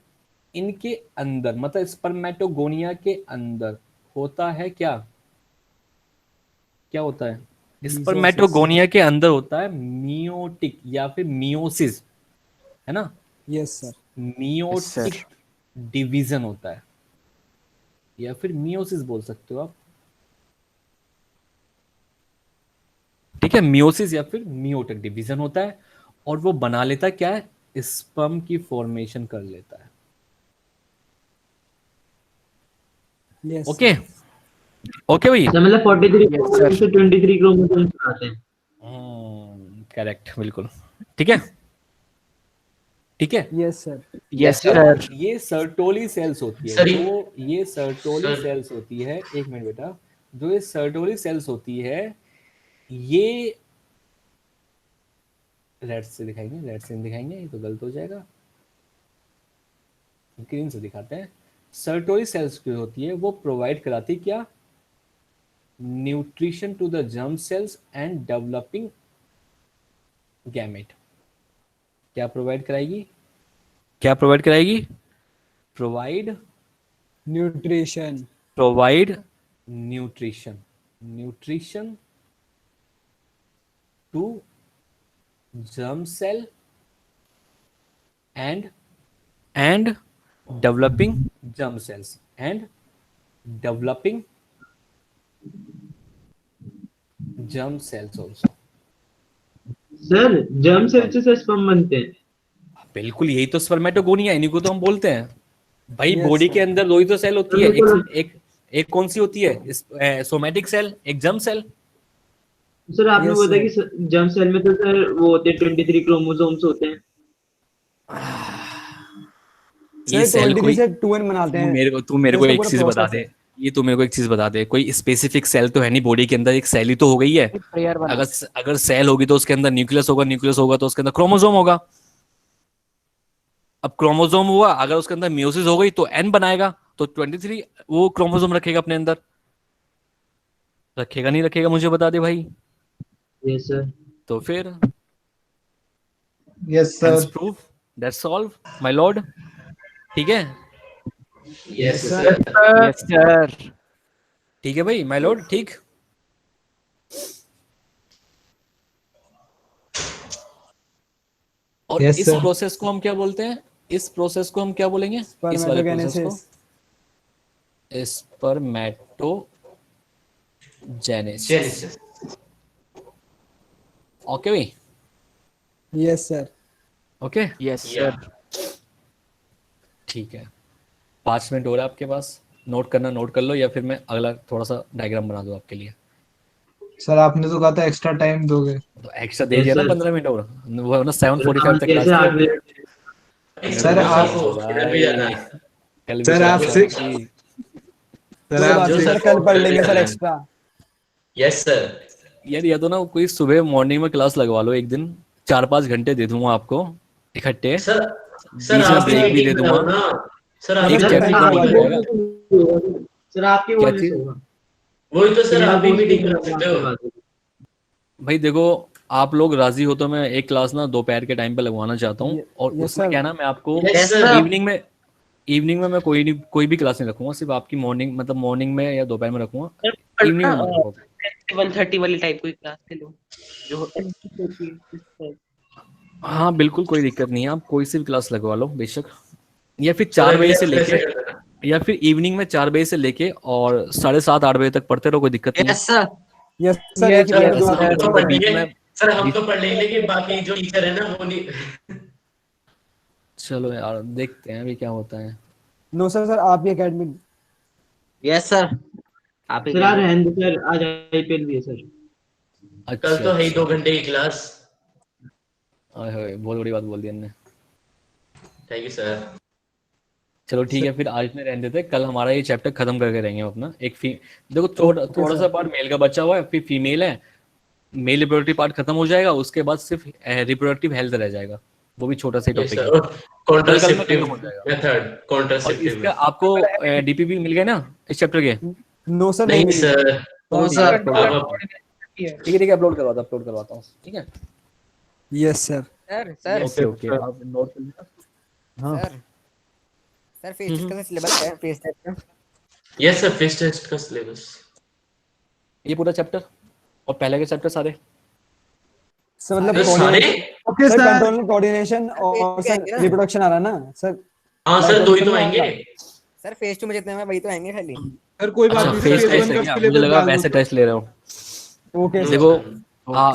इनके अंदर मतलब स्पर्मेटोगोनिया के अंदर होता है क्या, क्या होता है, Meiosis। स्पर्मेटोगोनिया के अंदर होता है मियोटिक या फिर मियोसिस, है ना, यस सर। मियोटिक डिवीजन होता है या फिर मियोसिस बोल सकते हो आप, ठीक है। मियोसिस या फिर मियोटिक डिवीजन होता है और वो बना लेता है क्या है, स्पर्म की फॉर्मेशन कर लेता है। यस ओके ओके भाई। तो मतलब 43 से 23 क्रोमोसोम्स आते हैं। करेक्ट, बिल्कुल ठीक है, ठीक है। Yes sir. यस जो सर। ये सर्टोली सेल्स होती है, सर जो ये सर्टोली सर सेल्स होती है, एक मिनट बेटा, जो ये सर्टोली सेल्स होती है, ये रेड से दिखाएंगे, रेड से दिखाएंगे ये तो गलत हो जाएगा, ग्रीन से दिखाते हैं। सर्टोली सेल्स जो होती है वो प्रोवाइड कराती क्या, nutrition to the germ cells and developing gamete. क्या प्रोवाइड कराएगी? क्या प्रोवाइड कराएगी? Provide nutrition. Provide nutrition, nutrition to germ cell and developing germ cells and developing germ cells also। सर जर्म सेल से स्पर्म बनते हैं। बिल्कुल, यही तो स्पर्मेटोगोनिया, इन्हीं को तो हम बोलते हैं भाई। Yes, body sir. के अंदर दो ही तो सेल होती है, बिल्कुल। एक कौन सी होती है? सोमैटिक सेल, एक जर्म सेल। सर आपने Yes, बोला sir. कि जर्म सेल में तो सर वो होते हैं 23 क्रोमोसोम्स होते हैं। ये सर सेल 23 कोई, से 2n बनाते हैं। तू मेरे को इसका एक पूरा चीज बता process दे, है। ये तू मेरे को एक चीज बता दे, कोई स्पेसिफिक सेल तो है नहीं बॉडी के अंदर, एक सेल ही तो हो गई है। प्रेयर बना। अगर सेल होगी तो उसके अंदर न्यूक्लियस होगा, न्यूक्लियस होगा तो उसके अंदर क्रोमोसोम होगा। अब क्रोमोसोम हुआ, अगर उसके अंदर मियोसिस हो गई तो एन बनाएगा, तो 23 वो क्रोमोसोम रखेगा अपने अंदर। रखेगा नहीं रखेगा मुझे बता दे भाई। Yes sir. तो फिर yes hence sir. Prove that solve my Lord. ठीक है, yes sir. Sir. Yes sir. ठीक है भाई माय लॉर्ड, ठीक। और Yes, इस sir. प्रोसेस को हम क्या बोलते हैं? इस प्रोसेस को हम क्या बोलेंगे? इस वाले प्रोसेस को Spermatogenesis। स्पर्मेटोजेनेसिस। जेनेसिस। ओके भाई, यस सर। ओके यस या सर। ठीक है। 5 मिनट हो रहा है आपके पास, नोट करना नोट कर लो, या फिर मैं अगला थोड़ा सा डायग्राम बना दूं आपके लिए। सर आपने तो कहा था एक्स्ट्रा टाइम दोगे। तो एक्स्ट्रा दे दिया ना, sir. 15 मिनट और वो ना 7:45 तक क्लास कैसे थी। 8 बजे? सर आप इधर भी जाना है। कल भी सर क्लास आप है से- आपकी। सर कोई आप बात जो नहीं सर सर, कल को पढ़ कल लेंगे भी सर जाना है। एक्स्ट्रा। Yes sir. यार या तो ना कोई सुबह मॉर्निंग में क्लास लगवा लो एक दिन, 4-5 घंटे दे दूंगा आपको इकट्ठे, सर सर बीच में आप भी ब्रेक भी दे मीटिंग दूंगा। बनाओ ना। सर आप एक भी सर, चैप्टर पहले खत्म हो करवा जाएगा। सर आपकी क्या बोलने से चीज? होगा। वही तो सर, आप भी मेरा मीटिंग दोस्त करा सकते हो। बात है। भाई देखो, आप लोग राजी हो तो मैं एक क्लास ना दोपहर के टाइम पे लगवाना चाहता हूँ, और yes, उसमें sir. क्या है ना, मैं आपको यस सर। इवनिंग में मैं कोई भी क्लास नहीं रखूंगा, सिर्फ आपकी मॉर्निंग, मतलब मॉर्निंग में या दोपहर में रखूंगा, सर इवनिंग में मत रखो। 1:30 वाली टाइप कोई क्लास ले लो जो होती है। हाँ बिल्कुल, कोई दिक्कत नहीं है, आप कोई सी भी क्लास लगवा लो बेशक, या फिर सर 4 बजे अभी से ऐसे लेके, कर देना। या फिर इवनिंग में 4 बजे से लेके और 7:30-8 बजे तक पढ़ते रहो, कोई दिक्कत नहीं है। Yes sir. Yes sir, Yes, एक ही सर टाइम में yes, दो हम तो टीचर पढ़ पढ़ते बीच हैं। लेंगे। में सर हम तो पढ़ लेंगे, लेकिन बाकी जो टीचर है ना वो नहीं। चलो यार देखते हैं अभी क्या होता है। नो सर, सर आपकी एकेडमी। Yes sir. आप ही सर आज रहने दो सर, आज आईपीएल भी है सर। कल अच्छा तो है ही 2 अच्छा, घंटे की क्लास। आए होए, बहुत बड़ी बात बोल दी हमने। Thank you sir. चलो ठीक है, फिर आज में रहने देते हैं, कल हमारा ये चैप्टर खत्म करके रहेंगे अपना। देखो थोड़ा सा पार्ट मेल का बचा हुआ है, फिर फीमेल है, मेल रिप्रोडक्टिव पार्ट खत्म हो जाएगा, उसके बाद सिर्फ रिप्रोडक्टिव हेल्थ रह जाएगा, वो भी छोटा सा यस टॉपिक है। सर। कल में खत्म कॉन्ट्रासेप्टिव हो जाएगा। मेथड, और कॉन्ट्रासेप्टिव इसका आपको डीपीपी मिल गया ना इस चैप्टर के? नो सर, नहीं नहीं मिली। सर। तो ठीक है, सर अपलोड आप करवाता हूँ। ठीक है, अपलोड करवाता हूँ, ठीक है। Yes sir. Sir sir okay okay, आप नोट कर लेना। हाँ सर सर फेस टेस्ट का सिलेबस है, फेस टेस्ट का। यस सर, फेस टेस्ट का सिलेबस। ये पूरा चैप्टर और पहले के चैप्टर सारे। सर मतलब सर सारे? Okay sir sir. Control coordination और सर रिप्रोडक्शन आ रहा है ना सर। हाँ सर, 2 ही तो आएंगे। सर फेस 2 में जितने में वही तो आएंगे खाली। सर कोई बात अच्छा नहीं, फेस फेज टेस्ट 1 है का क्या? मुझे सिलेबस लगा डाल दो वैसे सर। टेस्ट ले रहे हो। Okay no sir. सर। देखो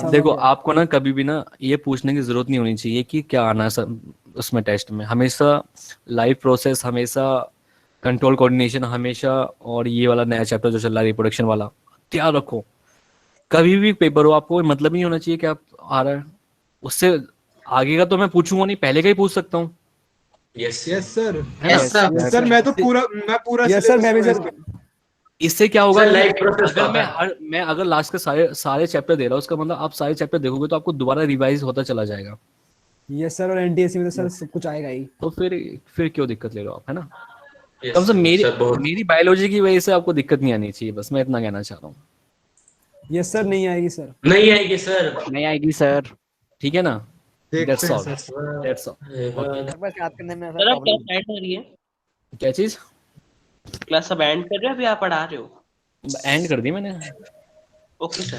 समझ गया। आपको ना कभी भी ना ये पूछने की जरूरत नहीं होनी चाहिए कि क्या आना है सर उसमें टेस्ट में। हमेशा लाइव प्रोसेस, हमेशा कंट्रोल कोऑर्डिनेशन, हमेशा, और ये वाला नया चैप्टर जो चल रहा है रिप्रोडक्शन वाला, तैयार रखो। कभी भी पेपर हो, आपको मतलब ही नहीं होना चाहिए कि आप आ रहा है, उससे आगे का तो मैं पूछूंगा नहीं, पहले का ही पूछ सकता हूँ, यस यस सर। है ना? Yes sir. सर मैं तो पूरा यस सर, मैं भी syllabus सर। इससे क्या होगा सर कि लाइव प्रोसेस अगर आता है। मैं अगर लास्ट के सारे चैप्टर दे रहा हूँ, उसका मतलब आप सारे चैप्टर देखोगे तो आपको दोबारा रिवाइज होता चला जाएगा, यस सर, और एनटीएससी में तो सर सब कुछ आएगा ही। तो फिर क्यों दिक्कत ले रहे हो आप, है ना? Yes, कम से कम सर बहुत। मेरी बायोलॉजी की वजह से आपको दिक्कत नहीं आनी चाहिए, बस मैं इतना कहना चाह रहा हूँ। यस सर, नहीं आएगी सर। नहीं आएगी सर। नहीं आएगी सर। ठीक है ना? देखते दैट्स हैं all, sir. That's all. Sir बस याद करने में सर आप प्रॉब्लम क्लास ऐड हो रही है? क्या चीज? क्लास अब एंड कर रहे हो अभी आप पढ़ा रहे हो? एंड कर दी मैंने। Okay sir.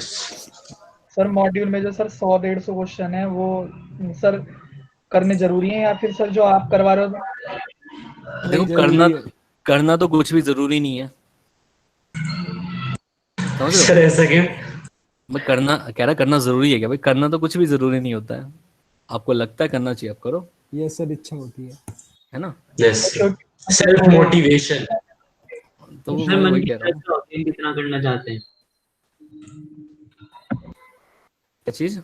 सर मॉड्यूल में जो सर 100-150 क्वेश्चन है वो सर करने जरूरी है, या फिर सर जो आप करवा रहे हो? देखो, जरूरी करना है। करना तो कुछ भी जरूरी नहीं है, समझ रहे हो? सर ऐसा क्यों? मैं करना कह रहा, करना जरूरी है क्या भाई? करना तो कुछ भी जरूरी नहीं होता है। आपको लगता है करना चाहिए, आप करो, ये सर इच्छा होती है ना? यस, क्योंकि सेल्फ मोटिवेशन। तो सर मैं मन वही की कह रहा हूँ। इच्छा होती है कितना करना चाहते हैं। क्या चीज?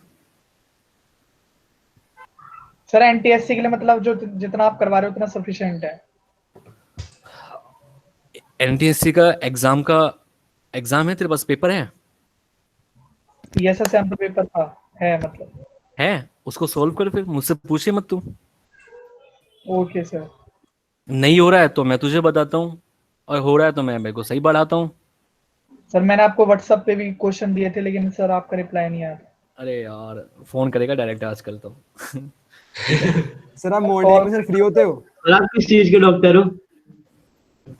सर एनटीएससी के लिए मतलब जो जितना आप करवा रहे हो उतना सफिशिएंट है? एनटीएससी का एग्जाम है तेरे पास? पेपर है? पीएसएस एम पेपर था, है मतलब। है, उसको सोल्व कर, फिर मुझसे पूछे मत तू। Okay sir. नहीं हो रहा है तो मैं तुझे बताता हूँ, और हो रहा है तो मैं मेरे को सही बढ़ाता हूँ। सर मैंने आपको व्हाट्सएप पे भी क्वेश्चन दिए थे, लेकिन सर आपका रिप्लाई नहीं आया। अरे यार, फोन करेगा डायरेक्ट आजकल तो। है। सर आप मॉर्निंग कॉल में सर फ्री होते हो? और आप किस चीज के डॉक्टर हो?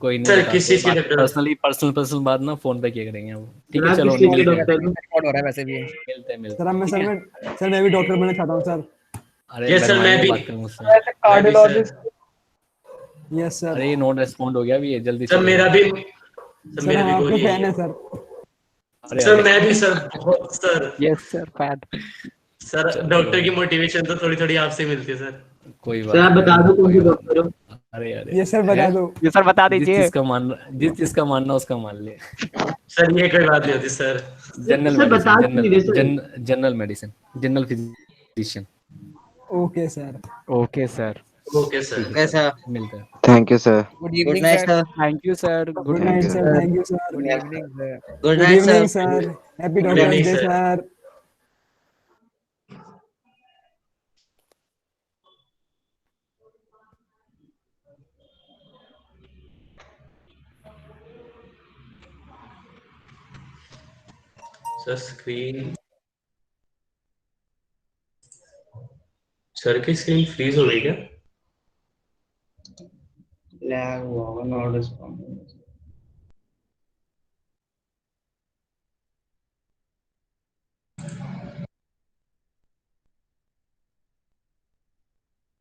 कोई नहीं सर बताते, किस चीज की डॉक्टर? पर्सनल बात ना फोन पे किया करेंगे वो। ठीक सर है, आप चलो किस चीज के मिलते हैं। डॉक्टर हो? रिकॉर्ड हो रहा है वैसे भी। मिलते हैं सर अब मैं ठीक है? सर मैं भी डॉक्टर बनना चाहता हूँ सर। अरे यस सर, मैं बनवाएंगे, भी। बात कर मुझसे। एज ए मैं भी सर। कार्डियोलॉजिस्ट। Yes sir. अरे नोट रेस्पॉन्ड हो गया अभी, ये जल्दी सर चलो। मेरा भी, सर सर मेरा हम भी गोल आपके यही फैन है। है सर। अरे सर अरे, मैं भी सर, बहुत sir. Yes sir fan. Sir चलो डॉक्टर कोई की नहीं, मोटिवेशन तो थोड़ी थोड़ी आपसे मिलती है सर। कोई सर आप बात बता नहीं, दो कौन कोई से बात डॉक्टर हो? नहीं। अरे अरे, ये सर है, बता दो। ये सर बता जिस दीजिए। चीज का मानना, जिस चीज का मानना उसका मान ले। सर ये कोई बात नहीं होती सर। जनरल सर बता मेडिसिन, क्यों नहीं रहे sir? General medicine, general physician. Okay sir. Okay sir. Okay ठीक सर। है, चलो मिलते हैं। Thank you sir. Good evening sir. Thank you sir. Good good Thank night you. Sir, thank you sir. Good evening sir. Good good night evening sir. Sir. Happy good doctors evening day sir. Sir. Sir screen, sir की screen freeze हो गई क्या? Lag हुआ होगा, not responding.